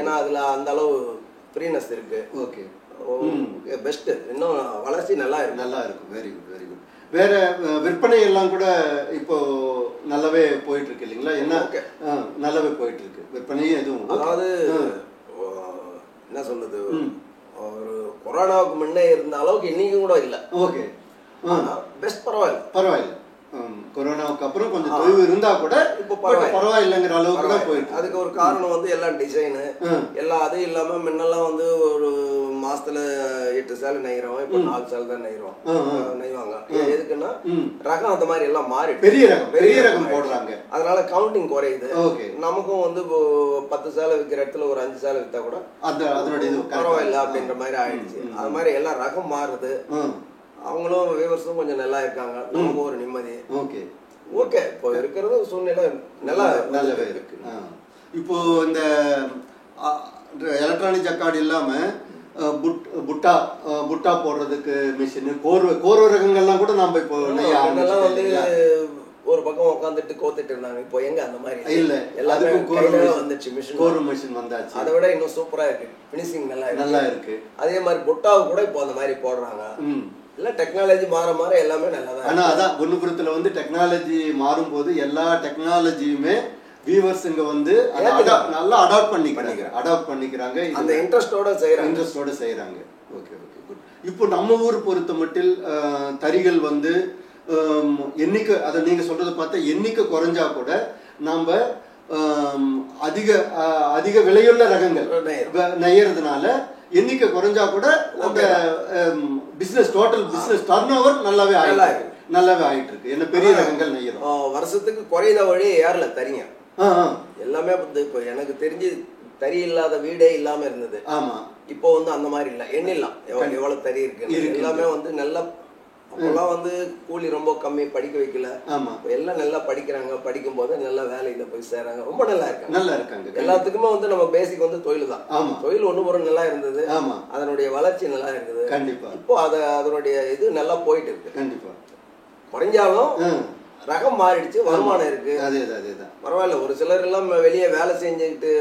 Speaker 2: ஏன்னா அதுல அந்த அளவு ஃப்ரீனஸ் இருக்கு.
Speaker 1: Okay,
Speaker 2: best. இன்னும் வளர்ச்சி நல்லா
Speaker 1: இருக்கும். Very good. வேற விற்பனை எல்லாம் கூட இப்போ நல்லாவே போயிட்டு இருக்கு இல்லைங்களா? என்ன நல்லாவே போயிட்டு இருக்கு விற்பனையும் எதுவும்?
Speaker 2: அதாவது என்ன சொல்றது, ஒரு கொரோனாவுக்கு முன்னே இருந்த அளவுக்கு இன்னைக்கு கூட இல்ல.
Speaker 1: Okay,
Speaker 2: best. பரவாயில்ல.
Speaker 1: கொரோனாவுக்கு அப்புறம் கொஞ்சம் தொய்வு இருந்தா கூட இப்போ பரவாயில்லைங்கிற அளவுக்கு தான் போயிருக்கு.
Speaker 2: அதுக்கு ஒரு காரணம் வந்து எல்லாம் டிசைனு எல்லாம். அது இல்லாம முன்னெல்லாம் வந்து ஒரு மாசத்துல 8 சேலை நெய்கிறோம், இப்போ 4 சேலை தான் நெய்வாங்க. எதுக்குன்னா போச்சுன்னா ரகம் அந்த மாதிரி எல்லாம் மாறி
Speaker 1: பெரிய ரகம் போடுறாங்க.
Speaker 2: அதனால கவுண்டிங் குறையுது. நமக்கும் வந்து 10 சேலை விற்கிற இடத்துல ஒரு 5 சேலை வித்தா கூட பரவாயில்ல அப்படின்ற மாதிரி ஆயிடுச்சு. அது மாதிரி எல்லாம் ரகம் மாறுது. அவங்களும் வியூவர்ஸும் கொஞ்சம் நல்லா இருக்காங்க. நமக்கும் ஒரு நிம்மதி. ஓகே இப்போ இருக்கிறது சூழ்நிலை நல்லாவே இருக்கு.
Speaker 1: இப்போ இந்த எலக்ட்ரானிக் ஜக்கார்டு இல்லாம புட்டா போடுறதுக்கு மிஷின், கோர்வை ரகங்கள்லாம் கூட நாம இப்போ
Speaker 2: வந்து ஒரு பக்கம் உட்காந்துட்டு கோத்துட்டு இருந்தாங்க. இப்போ எங்க அந்த மாதிரி
Speaker 1: இல்ல,
Speaker 2: எல்லாமே வந்துச்சு.
Speaker 1: மிஷின் வந்தாச்சு.
Speaker 2: அதை விட இன்னும் சூப்பரா இருக்கு. பினிஷிங் நல்லா இருக்கு. அதே மாதிரி புட்டாவு கூட இப்போ அந்த மாதிரி போடுறாங்க. இல்ல டெக்னாலஜி மாற எல்லாமே நல்லதா.
Speaker 1: ஆனா அதான் ஒண்ணுபுறத்துல வந்து டெக்னாலஜி மாறும் போது எல்லா டெக்னாலஜியுமே வியூவர்ஸ்ங்க வந்து நல்லா அடாப்ட் பண்ணிக்கிறாங்க.
Speaker 2: அந்த இன்ட்ரெஸ்டோட
Speaker 1: செய்யறாங்க. Okay good. இப்போ நம்ம ஊர் பொறுத்த மட்டில் தறிகள் வந்து எண்ணிக்கை, அதை நீங்க சொல்றதை பார்த்தா எண்ணிக்கை குறைஞ்சா கூட நாம அதிக விலையுள்ள ரகங்கள் நெய்யறதுனால எண்ணிக்கை குறைஞ்சா கூட அந்த டோட்டல் பிசினஸ் டர்ன்ஓவர் நல்லாவே ஆயிட்டு இருக்கு. என்ன பெரிய ரகங்கள் நெய்யறோம்.
Speaker 2: வருஷத்துக்கு குறைந்த வழி ஏறல தரிங்க எல்லாமே. இப்போ எனக்கு தெரிஞ்சு தறி இல்லாத வீடே இல்லாம இருந்தது.
Speaker 1: ஆமா,
Speaker 2: இப்போ வந்து அந்த மாதிரி இல்ல. எண்ணிடலாம் எவ்வளவு தறி இருக்கு. எல்லாமே வந்து நல்லா அப்பெல்லாம் வந்து கூலி ரொம்ப கம்மி, படிக்க வைக்கல.
Speaker 1: ஆமா,
Speaker 2: எல்லாம் நல்லா படிக்கிறாங்க. படிக்கும் போது நல்ல வேலையில போய் சேராங்க. ரொம்ப நல்லா
Speaker 1: இருக்காங்க.
Speaker 2: எல்லாத்துக்குமே வந்து நம்ம பேசிக் வந்து தொழில் தான். தொழில் ஒண்ணு ஒரு நல்லா இருந்தது.
Speaker 1: ஆமா,
Speaker 2: அதனுடைய வளர்ச்சி நல்லா இருக்குது.
Speaker 1: கண்டிப்பா.
Speaker 2: இப்போ அதனுடைய இது நல்லா போயிட்டு இருக்கு.
Speaker 1: கண்டிப்பா.
Speaker 2: குறைஞ்சாலும் ரகம் மாறிடுச்சு, வருமானம் இருக்கு.
Speaker 1: அதேதான்
Speaker 2: பரவாயில்ல. ஒரு சிலர் எல்லாம் வெளியே வேலை செஞ்சுக்கிட்டு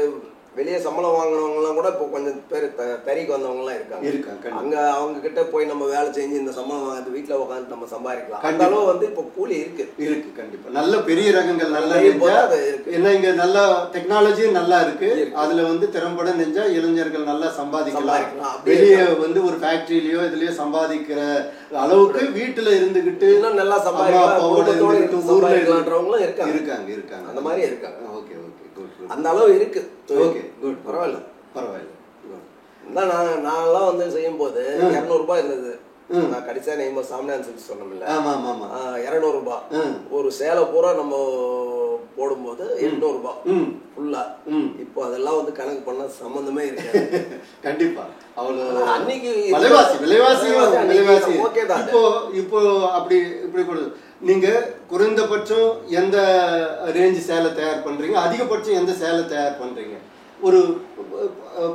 Speaker 2: வெளியே சம்பளம் வாங்கினவங்க எல்லாம் கூட இப்போ கொஞ்சம் பேர் தறிக்கு வந்தவங்க எல்லாம் இருக்காங்க. அங்க அவங்க கிட்ட போய் நம்ம வேலை செஞ்சு இந்த சம்பளம் வாங்கிட்டு வீட்டுல உட்காந்து நம்ம சம்பாதிக்கலாம். அந்த அளவு வந்து இப்போ கூலி இருக்கு.
Speaker 1: கண்டிப்பா. நல்ல பெரிய ரகங்கள் நல்லா இருக்கு. ஏன்னா இங்க நல்ல டெக்னாலஜியும் நல்லா இருக்கு. அதுல வந்து திறம்பட நெஞ்சா இளைஞர்கள் நல்லா சம்பாதிக்கலாம். வெளியே வந்து ஒரு ஃபேக்டரியிலயோ இதுலயோ சம்பாதிக்கிற அளவுக்கு வீட்டுல இருந்துகிட்டு
Speaker 2: இன்னும் நல்லா சம்பாதிக்கலாம். ஊர்ல இருக்காங்க. அந்த மாதிரி இருக்காங்க. அந்த அளவு இருக்கு. பரவாயில்ல. நான்லாம் வந்து செய்யும் போது 200 ரூபாய் இருந்தது. நான் கடைசியா நம்ம சாமியான் சொன்னோம்ல, 200 ரூபாய் ஒரு சேலை பூரா நம்ம போடும்போது 800 ரூபாய் ஃபுல்லா. இப்போ அதெல்லாம் வந்து கணக்கு பண்ண சம்பந்தமே இருக்கு.
Speaker 1: கண்டிப்பா. அவ்வளவு
Speaker 2: அன்னைக்கு
Speaker 1: விலைவாசி ஓகே தான். இப்போ அப்படி கூட நீங்க குறைந்தபட்சம் எந்த ரேஞ்ச் சேலை தயார் பண்றீங்க, அதிகபட்சம் எந்த சேலை தயார் பண்றீங்க? ஒரு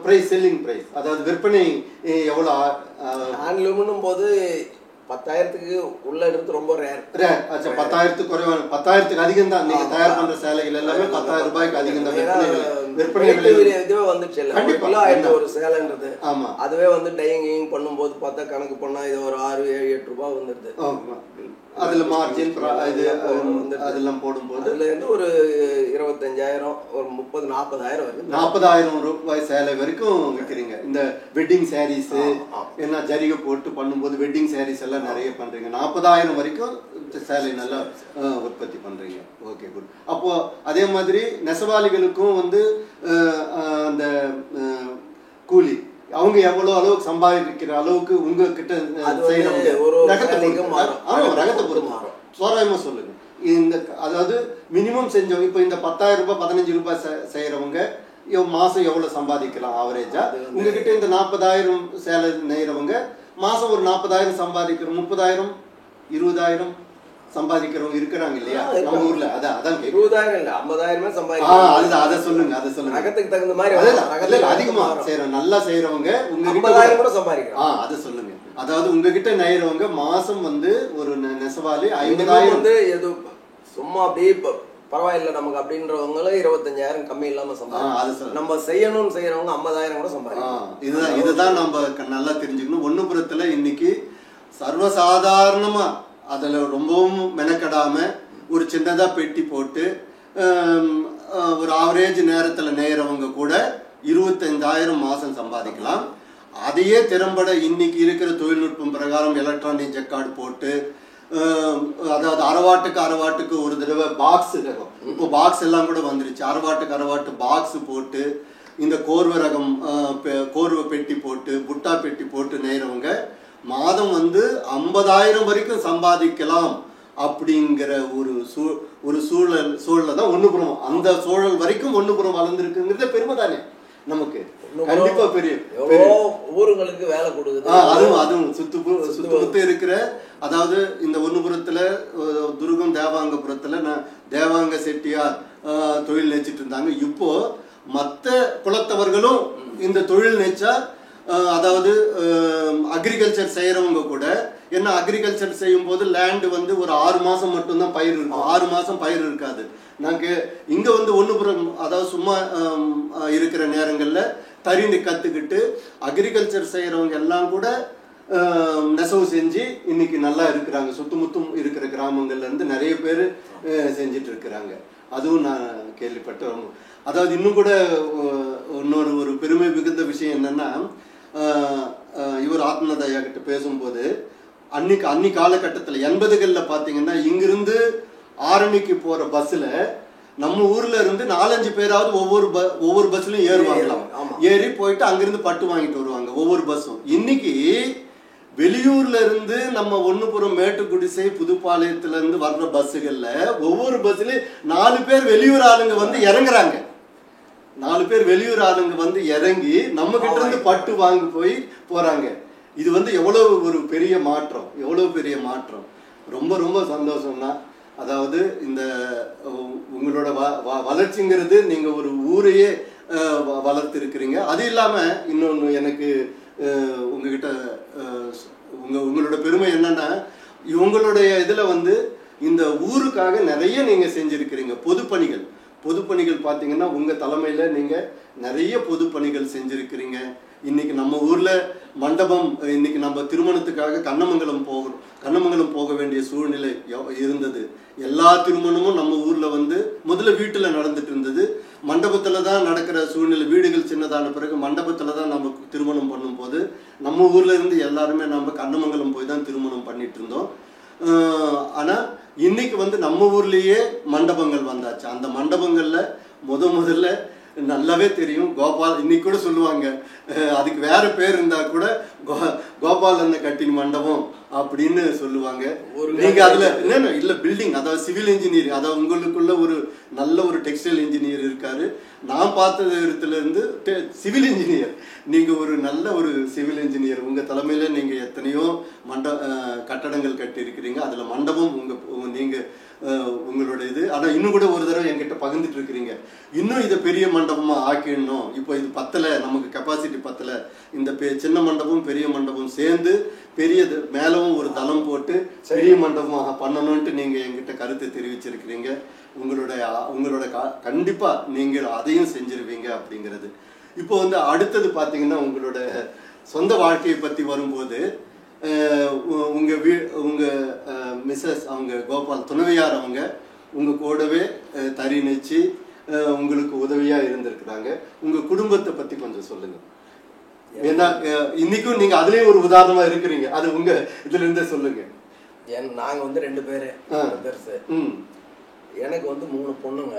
Speaker 1: பிரைஸ், செல்லிங் பிரைஸ், அதாவது விற்பனை எவ்வளவு?
Speaker 2: ஹேண்ட்லூம்னும் போது 10,000க்கு உள்ள எடுத்து ரொம்ப ரேர்.
Speaker 1: 10,000க்கு குறைவான, 10,000க்கு அதிகம் தான். நீங்க தயார் பண்ற சேலைகள் எல்லாமே 10,000 ரூபாய்க்கு அதிகம் தான். விற்பனை
Speaker 2: இதுவே வந்துச்சு. கண்டிப்பா ஒரு சேலைன்றது.
Speaker 1: ஆமா,
Speaker 2: அதுவே வந்து டையிங் பண்ணும்போது பார்த்தா கணக்கு பண்ணா இது ஒரு 6, 7, 8 ரூபாய் வந்துருது.
Speaker 1: அதுல மார்ஜின் அதெல்லாம் போடும்போது
Speaker 2: அதுல இருந்து ஒரு 25,000, ஒரு 30, 40,000 வருது.
Speaker 1: 40,000 ரூபாய் சேலை வரைக்கும் விற்கிறீங்க. இந்த வெட்டிங் சாரீஸ் என்ன ஜரிகை போட்டு பண்ணும்போது வெட்டிங் சாரீஸ் எல்லாம் நிறைய பண்றீங்க. 40,000 வரைக்கும் சேலை நல்லா உற்பத்தி பண்றீங்க. Okay, good. அப்போ அதே மாதிரி நெசவாளிகளுக்கும் வந்து அந்த கூலி அவங்க எவ்வளவு அளவுக்கு சம்பாதிக்கிற அளவுக்கு உங்ககிட்ட ரகத்தை பொறுத்து மாறும். தோராயமா சொல்லுங்க. இந்த அதாவது மினிமம் செஞ்சவங்க இப்ப இந்த 10,000 ரூபாய் 15 ரூபாய் செய்யறவங்க மாசம் எவ்வளவு சம்பாதிக்கலாம் ஆவரேஜா? உங்ககிட்ட இந்த 40,000 சேலை நெய்யறவங்க மாசம் ஒரு 40,000 சம்பாதிக்கிறோம், 30,000, 20,000 சம்பாதிக்கிறவங்க இருக்கிறாங்க இல்லையா நம்ம ஊர்ல? அதான்
Speaker 2: 20,000 இல்ல 50,000 சம்பாதிக்கிறாங்க.
Speaker 1: அதை சொல்லுங்க.
Speaker 2: ரகத்துக்கு தகுந்த மாதிரி
Speaker 1: அதிகமா செய்யறோம், நல்லா செய்யறவங்க உங்க
Speaker 2: 50,000 கூட சம்பாதிக்கிறாங்க.
Speaker 1: அதை சொல்லுங்க. அதாவது உங்ககிட்ட நெய்யறவங்க மாசம் வந்து ஒரு நெசவாளி 50,000 வந்து
Speaker 2: எது சும்மா அப்படியே பரவாயில்ல நமக்கு அப்படின்றவங்களும் 25,000 கம்மி இல்லாம சம்பாதிக்கலாம். நம்ம செய்யணும்னு செய்யறவங்க 50,000 கூட சம்பாதிக்கலாம்.
Speaker 1: இதுதான் நம்ம நல்லா தெரிஞ்சுக்கணும். ஒண்ணுபுறத்துல இன்னைக்கு சர்வசாதாரணமா அதுல ரொம்பவும் மெனக்கடாம ஒரு சின்னதா பெட்டி போட்டு ஒரு ஆவரேஜ் நேரத்துல நெய்யறவங்க கூட 25,000 மாசம் சம்பாதிக்கலாம். அதையே திறம்பட இன்னைக்கு இருக்கிற தொழில்நுட்பம் பிரகாரம் எலக்ட்ரானிக் ஜக்கார்டு போட்டு, அதாவது அரைவாட்டுக்கு ஒரு தடவை பாக்ஸ் ரகம், இப்போ பாக்ஸ் எல்லாம் கூட வந்துருச்சு. அரைவாட்டு பாக்ஸ் போட்டு இந்த கோர்வை ரகம், கோர்வை பெட்டி போட்டு, புட்டா பெட்டி போட்டு நெய்யறவங்க மாதம் வந்து 50,000 வரைக்கும் சம்பாதிக்கலாம் அப்படிங்கிற ஒரு சூழல்ல தான் ஒண்ணுபுரம், அந்த சூழல் வரைக்கும் ஒண்ணுபுரம் வளர்ந்துருக்குங்கிறத பெருமை தானே நமக்கு. கண்டிப்பா பெரிய
Speaker 2: ஊருங்களுக்கு வேலை கொடுக்குது.
Speaker 1: அதுவும் சுத்து இருக்கிற, அதாவது இந்த ஒண்ணுபுரத்துல துருகம் தேவாங்கபுரத்துல தேவாங்க செட்டியார் தொழில் நினைச்சிட்டு இருந்தாங்க. இப்போ மற்ற குலத்தவர்களும் இந்த தொழில் நினைச்சா, அதாவது அக்ரிகல்ச்சர் செய்யறவங்க கூட என்ன, அக்ரிகல்ச்சர் செய்யும் போது லேண்ட் வந்து ஒரு 6 மாசம் மட்டும்தான் பயிர் இருக்கும், 6 மாசம் பயிர் இருக்காது. நாங்க இங்க வந்து ஒண்ணுபுரம், அதாவது சும்மா இருக்கிற நேரங்கள்ல தறி கத்துக்கிட்டு அக்ரிகல்ச்சர் செய்யறவங்க எல்லாம் கூட நெசவு செஞ்சு இன்னைக்கு நல்லா இருக்கிறாங்க. சுத்துமுத்தும் இருக்கிற கிராமங்கள்ல இருந்து நிறைய பேர் செஞ்சிட்டு இருக்கிறாங்க. அதுவும் நான் கேள்விப்பட்டேன். அதாவது இன்னும் கூட ஒரு பெருமை மிகுந்த விஷயம் என்னன்னா, இவர் ஆத்மநாத் ஐயா கிட்ட பேசும்போது அன்னி காலகட்டத்தில் 80களில் பார்த்தீங்கன்னா இங்கிருந்து ஆரணிக்கு போற பஸ்ல நம்ம ஊர்ல இருந்து 4-5 பேராவது ஒவ்வொரு பஸ்லயும் ஏறுவாங்களாம். ஏறி போயிட்டு அங்கிருந்து பட்டு வாங்கிட்டு வருவாங்க ஒவ்வொரு பஸ்ஸும். இன்னைக்கு வெளியூர்ல இருந்து நம்ம ஒண்ணுபுரம், மேட்டுக்குடிசை, புதுப்பாளையத்துல இருந்து வர்ற பஸ்ஸுகள்ல ஒவ்வொரு பஸ்லயும் 4 பேர் வெளியூர் ஆளுங்க வந்து இறங்குறாங்க. 4 பேர் வெளியூர் ஆளுங்க வந்து இறங்கி நம்ம கிட்ட இருந்து பட்டு வாங்கி போய் போறாங்க. இது வந்து எவ்வளவு ஒரு பெரிய மாற்றம், எவ்வளவு பெரிய மாற்றம். ரொம்ப ரொம்ப சந்தோஷம்னா, அதாவது இந்த உங்களோட வளர்ச்சிங்கிறது நீங்க ஒரு ஊரையே வளர்த்து இருக்கிறீங்க. அது இல்லாம இன்னொன்னு எனக்கு உங்ககிட்ட உங்களோட பெருமை என்னன்னா, இவங்களுடைய இதுல வந்து இந்த ஊருக்காக நிறைய நீங்க செஞ்சிருக்கிறீங்க. பொதுப்பணிகள் பார்த்தீங்கன்னா உங்க தலைமையில நீங்க நிறைய பொதுப்பணிகள் செஞ்சிருக்கிறீங்க. இன்னைக்கு நம்ம ஊர்ல மண்டபம், இன்னைக்கு நம்ம திருமணத்துக்காக கண்ணமங்கலம் போக வேண்டிய சூழ்நிலை இருந்தது. எல்லா திருமணமும் நம்ம ஊர்ல வந்து முதல்ல வீட்டுல நடந்துட்டு இருந்தது. மண்டபத்துல தான் நடக்கிற சூழ்நிலை. வீடுகள் சின்னதான பிறகு மண்டபத்துல தான் நம்ம திருமணம் பண்ணும் போது நம்ம ஊர்ல இருந்து எல்லாருமே நம்ம கண்ணமங்கலம் போய் தான் திருமணம் பண்ணிட்டு இருந்தோம். ஆனா இன்னைக்கு வந்து நம்ம ஊர்லயே மண்டபங்கள் வந்தாச்சு. அந்த மண்டபங்கள்ல முதல்ல நல்லாவே தெரியும், கோபால் இன்னைக்கு கூட சொல்லுவாங்க, அதுக்கு வேற பேர் இருந்தா கூட கோபால் அந்த கட்டின் மண்டபம் அப்படின்னு சொல்லுவாங்க. நீங்க அதுல என்னன்னு இல்ல பில்டிங், அதாவது சிவில் இன்ஜினியரிங், அதாவது உங்களுக்குள்ள ஒரு நல்ல ஒரு டெக்ஸ்டைல் இன்ஜினியர் இருக்காரு. நான் பார்த்த இடத்துல இருந்து சிவில் இன்ஜினியர், நீங்க ஒரு நல்ல ஒரு சிவில் இன்ஜினியர். உங்க தலைமையில நீங்க எத்தனையோ கட்டடங்கள் கட்டி இருக்கிறீங்க. அதுல மண்டபம் நீங்க உங்களோட இது. ஆனா இன்னும் கூட ஒரு தடவை என்கிட்ட பகிர்ந்துட்டு இருக்கிறீங்க, இன்னும் இதை பெரிய மண்டபமா ஆக்கிடணும். இப்போ இது பத்தல, நமக்கு கெப்பாசிட்டி பத்தல. இந்த சின்ன மண்டபம் பெரிய மண்டபம் சேர்ந்து பெரியது மேலவும் ஒரு தளம் போட்டு பெரிய மண்டபமாக பண்ணணும்ட்டு நீங்க என்கிட்ட கருத்தை தெரிவிச்சிருக்கிறீங்க. உங்களோட கண்டிப்பா நீங்க அதையும் செஞ்சிருவீங்க அப்படிங்கிறது. இப்போ வந்து அடுத்தது பாத்தீங்கன்னா, உங்களோட சொந்த வாழ்க்கையை பத்தி வரும்போது உங்க மிஸ்ஸஸ் அவங்க கோபால் துணைவியார் அவங்க உங்க கூடவே தறி நெச்சு உங்களுக்கு உதவியா இருந்திருக்கிறாங்க. உங்க குடும்பத்தை பத்தி கொஞ்சம் சொல்லுங்க. ஏன்னா இன்னைக்கும் நீங்க அதுலயும் ஒரு உதாரணமா இருக்கிறீங்க. அது உங்க இதுல இருந்தே சொல்லுங்க.
Speaker 2: நாங்க வந்து 2 பேரு பெருசு. எனக்கு வந்து 3 பொண்ணுங்க.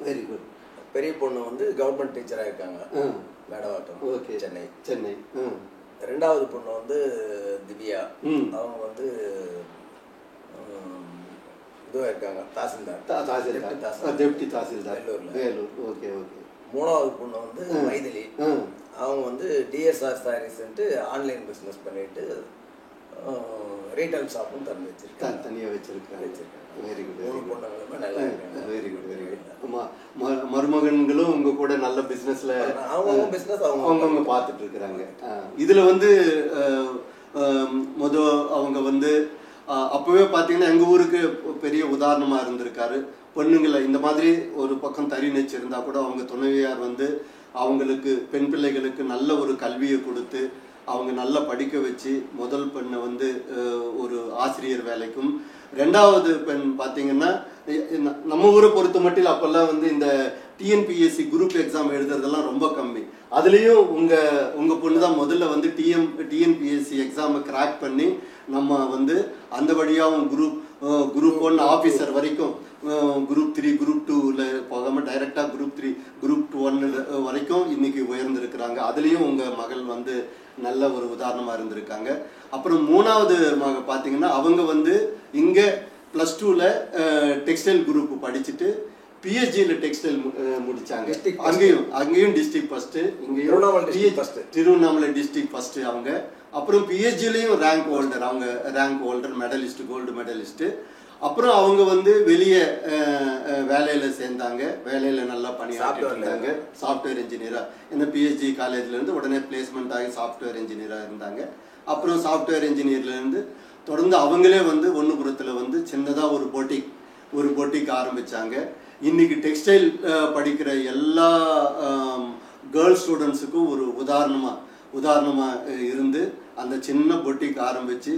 Speaker 1: Very good.
Speaker 2: பெரிய பொண்ணு வந்து கவர்மெண்ட் டீச்சரா இருக்காங்க, மேடவாட்டம், சென்னை. ரெண்டாவது பொண்ணு வந்து திவ்யா, அவங்க வந்து இதுவா இருக்காங்க, தாசில்தார்,
Speaker 1: டெப்டி தாசில்தார் வேலூர். ஓகே.
Speaker 2: மூணாவது பொண்ணு வந்து மைதிலி, அவங்க வந்து டிஎஸ்ஆர் சாரீஸ்ன்ட்டு ஆன்லைன் பிஸ்னஸ் பண்ணிட்டு ரீட்டைல் ஷாப்பும்
Speaker 1: தனியாக வச்சிருக்காங்க. Very good.
Speaker 2: நல்லா இருக்காங்க.
Speaker 1: Very good. மருமகன்களும் உங்க கூட நல்ல பிசினஸ்ல அவங்க பார்த்துட்டு இருக்கிறாங்க. இதுல வந்து அவங்க வந்து அப்பவே பாத்தீங்கன்னா எங்க ஊருக்கு பெரிய உதாரணமா இருந்திருக்காரு. பொண்ணுங்களை இந்த மாதிரி ஒரு பக்கம் தறி நெச்சிருந்தா கூட அவங்க துணைவியார் வந்து அவங்களுக்கு பெண் பிள்ளைகளுக்கு நல்ல ஒரு கல்வியை கொடுத்து அவங்க நல்லா படிக்க வச்சு முதல் பெண்ணை வந்து ஒரு ஆசிரியர் வேலைக்கும், ரெண்டாவது பெண் பார்த்தீங்கன்னா நம்ம ஊரை பொறுத்த மட்டும் அப்பெல்லாம் வந்து இந்த டிஎன்பிஎஸ்சி குரூப் எக்ஸாம் எழுதுறதெல்லாம் ரொம்ப கம்மி. அதுலேயும் உங்க பொண்ணு தான் முதல்ல வந்து டிஎன்பிஎஸ்சி எக்ஸாமை கிராக் பண்ணி நம்ம வந்து அந்த வழியாகவும் குரூப் 1 ஆஃபீஸர் வரைக்கும், குரூப் 3 குரூப் 2ல போகாமல் டைரெக்டாக குரூப் 3 குரூப் 1 வரைக்கும் இன்னைக்கு உயர்ந்திருக்கிறாங்க. அதுலேயும் உங்கள் மகள் வந்து நல்ல ஒரு உதாரணமாக இருந்திருக்காங்க. அப்புறம் மூணாவது பார்த்தீங்கன்னா அவங்க வந்து இங்கே +2ல் டெக்ஸ்டைல் குரூப் படிச்சுட்டு பிஹெச்டியில் டெக்ஸ்டைல் முடித்தாங்க. அங்கேயும் டிஸ்ட்ரிக்ட் ஃபஸ்ட்டு, இங்கேயும் திருவண்ணாமலை டிஸ்ட்ரிக்ட் ஃபஸ்ட்டு அவங்க. அப்புறம் பிஹெச்டிலையும் ரேங்க் ஹோல்டர், அவங்க rank holder, medalist, gold medalist. அப்புறம் அவங்க வந்து வெளியே வேலையில் சேர்ந்தாங்க, வேலையில் நல்லா பணியாற்றிட்டு இருந்தாங்க. சாஃப்ட்வேர் இன்ஜினியராக இந்த பிஹெச்டி காலேஜ்லேருந்து உடனே பிளேஸ்மெண்ட் ஆகி சாஃப்ட்வேர் இன்ஜினியராக இருந்தாங்க. அப்புறம் சாஃப்ட்வேர் இன்ஜினியர்லேருந்து தொடர்ந்து அவங்களே வந்து ஒன்றுபுரத்தில் வந்து சின்னதாக ஒரு பொட்டிக் ஆரம்பித்தாங்க. இன்னைக்கு டெக்ஸ்டைல் படிக்கிற எல்லா கேர்ள்ஸ் ஸ்டூடெண்ட்ஸுக்கும் ஒரு உதாரணமாக இருந்து அந்த சின்ன பொட்டிக் ஆரம்பித்து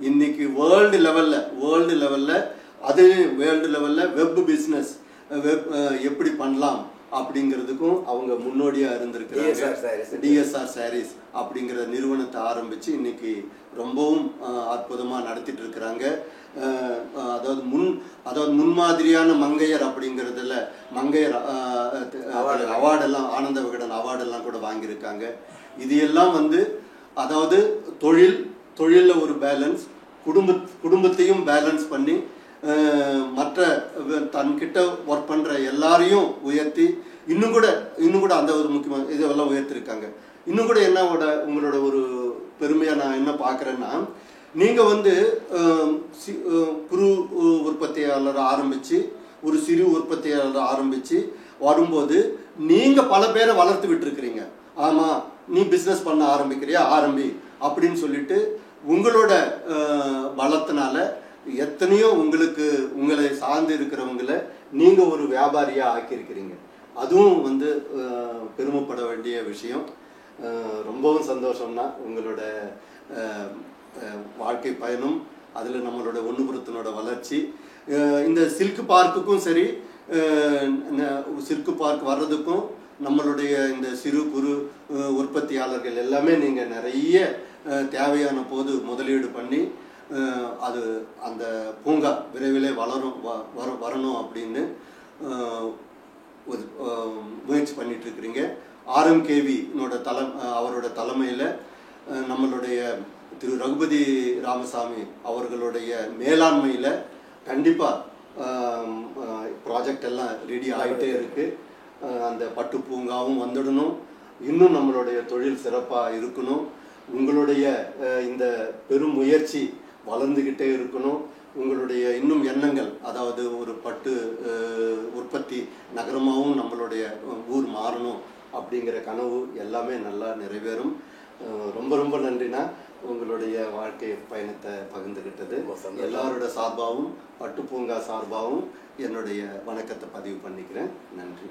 Speaker 1: இன்னைக்கு வேர்ல்டு லெவலில் அது வேர்ல்டு லெவலில் வெப் பிஸ்னஸ் எப்படி பண்ணலாம் அப்படிங்கிறதுக்கும் அவங்க முன்னோடியாக இருந்திருக்கிறாங்க. டிஎஸ்ஆர் சாரீஸ் அப்படிங்கிற நிறுவனத்தை ஆரம்பித்து இன்னைக்கு ரொம்பவும் அற்புதமாக நடத்திட்டு இருக்கிறாங்க. அதாவது முன்மாதிரியான மங்கையர் அப்படிங்கிறதுல மங்கையர் அவார்டெல்லாம், ஆனந்த விகடன் அவார்டெல்லாம் கூட வாங்கியிருக்காங்க. இது எல்லாம் வந்து அதாவது தொழிலில் ஒரு பேலன்ஸ், குடும்பத்தையும் பேலன்ஸ் பண்ணி மற்ற தன்கிட்ட ஒர்க் பண்ணுற எல்லாரையும் உயர்த்தி இன்னும் கூட அந்த ஒரு முக்கியமான இதெல்லாம் உயர்த்திருக்காங்க. இன்னும் கூட உங்களோட ஒரு பெருமையாக நான் என்ன பார்க்குறேன்னா, நீங்கள் வந்து குறு உற்பத்தியாளர் ஆரம்பித்து ஒரு சிறு உற்பத்தியாளர் ஆரம்பித்து வரும்போது நீங்கள் பல பேரை வளர்த்து விட்டுருக்கிறீங்க. ஆமாம், நீ பிஸ்னஸ் பண்ண ஆரம்பிக்கிறியா, ஆரம்பி அப்படின்னு சொல்லிட்டு உங்களோட பலத்தினால எத்தனையோ உங்களை சார்ந்து இருக்கிறவங்கள நீங்கள் ஒரு வியாபாரியாக ஆக்கியிருக்கிறீங்க. அதுவும் வந்து பெருமைப்பட வேண்டிய விஷயம். ரொம்பவும் சந்தோஷம்னா உங்களோட வாழ்க்கை பயணம், அதில் நம்மளோட ஒன்றுபுரத்தினோட வளர்ச்சி, இந்த சில்க் பார்க்குக்கும் சரி, சில்க் பார்க் வர்றதுக்கும் நம்மளுடைய இந்த சிறு குறு உற்பத்தியாளர்கள் எல்லாமே நீங்கள் நிறைய தேவையான போது முதலீடு பண்ணி அது அந்த பூங்கா விரைவிலே வரணும் அப்படின்னு முயற்சி பண்ணிட்டு இருக்கிறீங்க. RMKV அவரோட தலைமையில் நம்மளுடைய திரு ரகுபதி ராமசாமி அவர்களுடைய மேலாண்மையில் கண்டிப்பாக ப்ராஜெக்ட் எல்லாம் ரெடி ஆகிட்டே இருக்கு. அந்த பட்டு பூங்காவும் வந்துடணும், இன்னும் நம்மளுடைய தொழில் சிறப்பாக இருக்கணும், உங்களுடைய இந்த பெரும் முயற்சி வளர்ந்துக்கிட்டே இருக்கணும், உங்களுடைய இன்னும் எண்ணங்கள், அதாவது ஒரு பட்டு உற்பத்தி நகரமாகவும் நம்மளுடைய ஊர் மாறணும் அப்படிங்கிற கனவு எல்லாமே நல்லா நிறைவேறும். ரொம்ப ரொம்ப நன்றிண்ணா, உங்களுடைய வாழ்க்கை பயணத்தை பகிர்ந்துக்கிட்டது. எல்லாரோட சார்பாகவும் பட்டு பூங்கா சார்பாகவும் என்னுடைய வணக்கத்தை பதிவு பண்ணிக்கிறேன். நன்றி.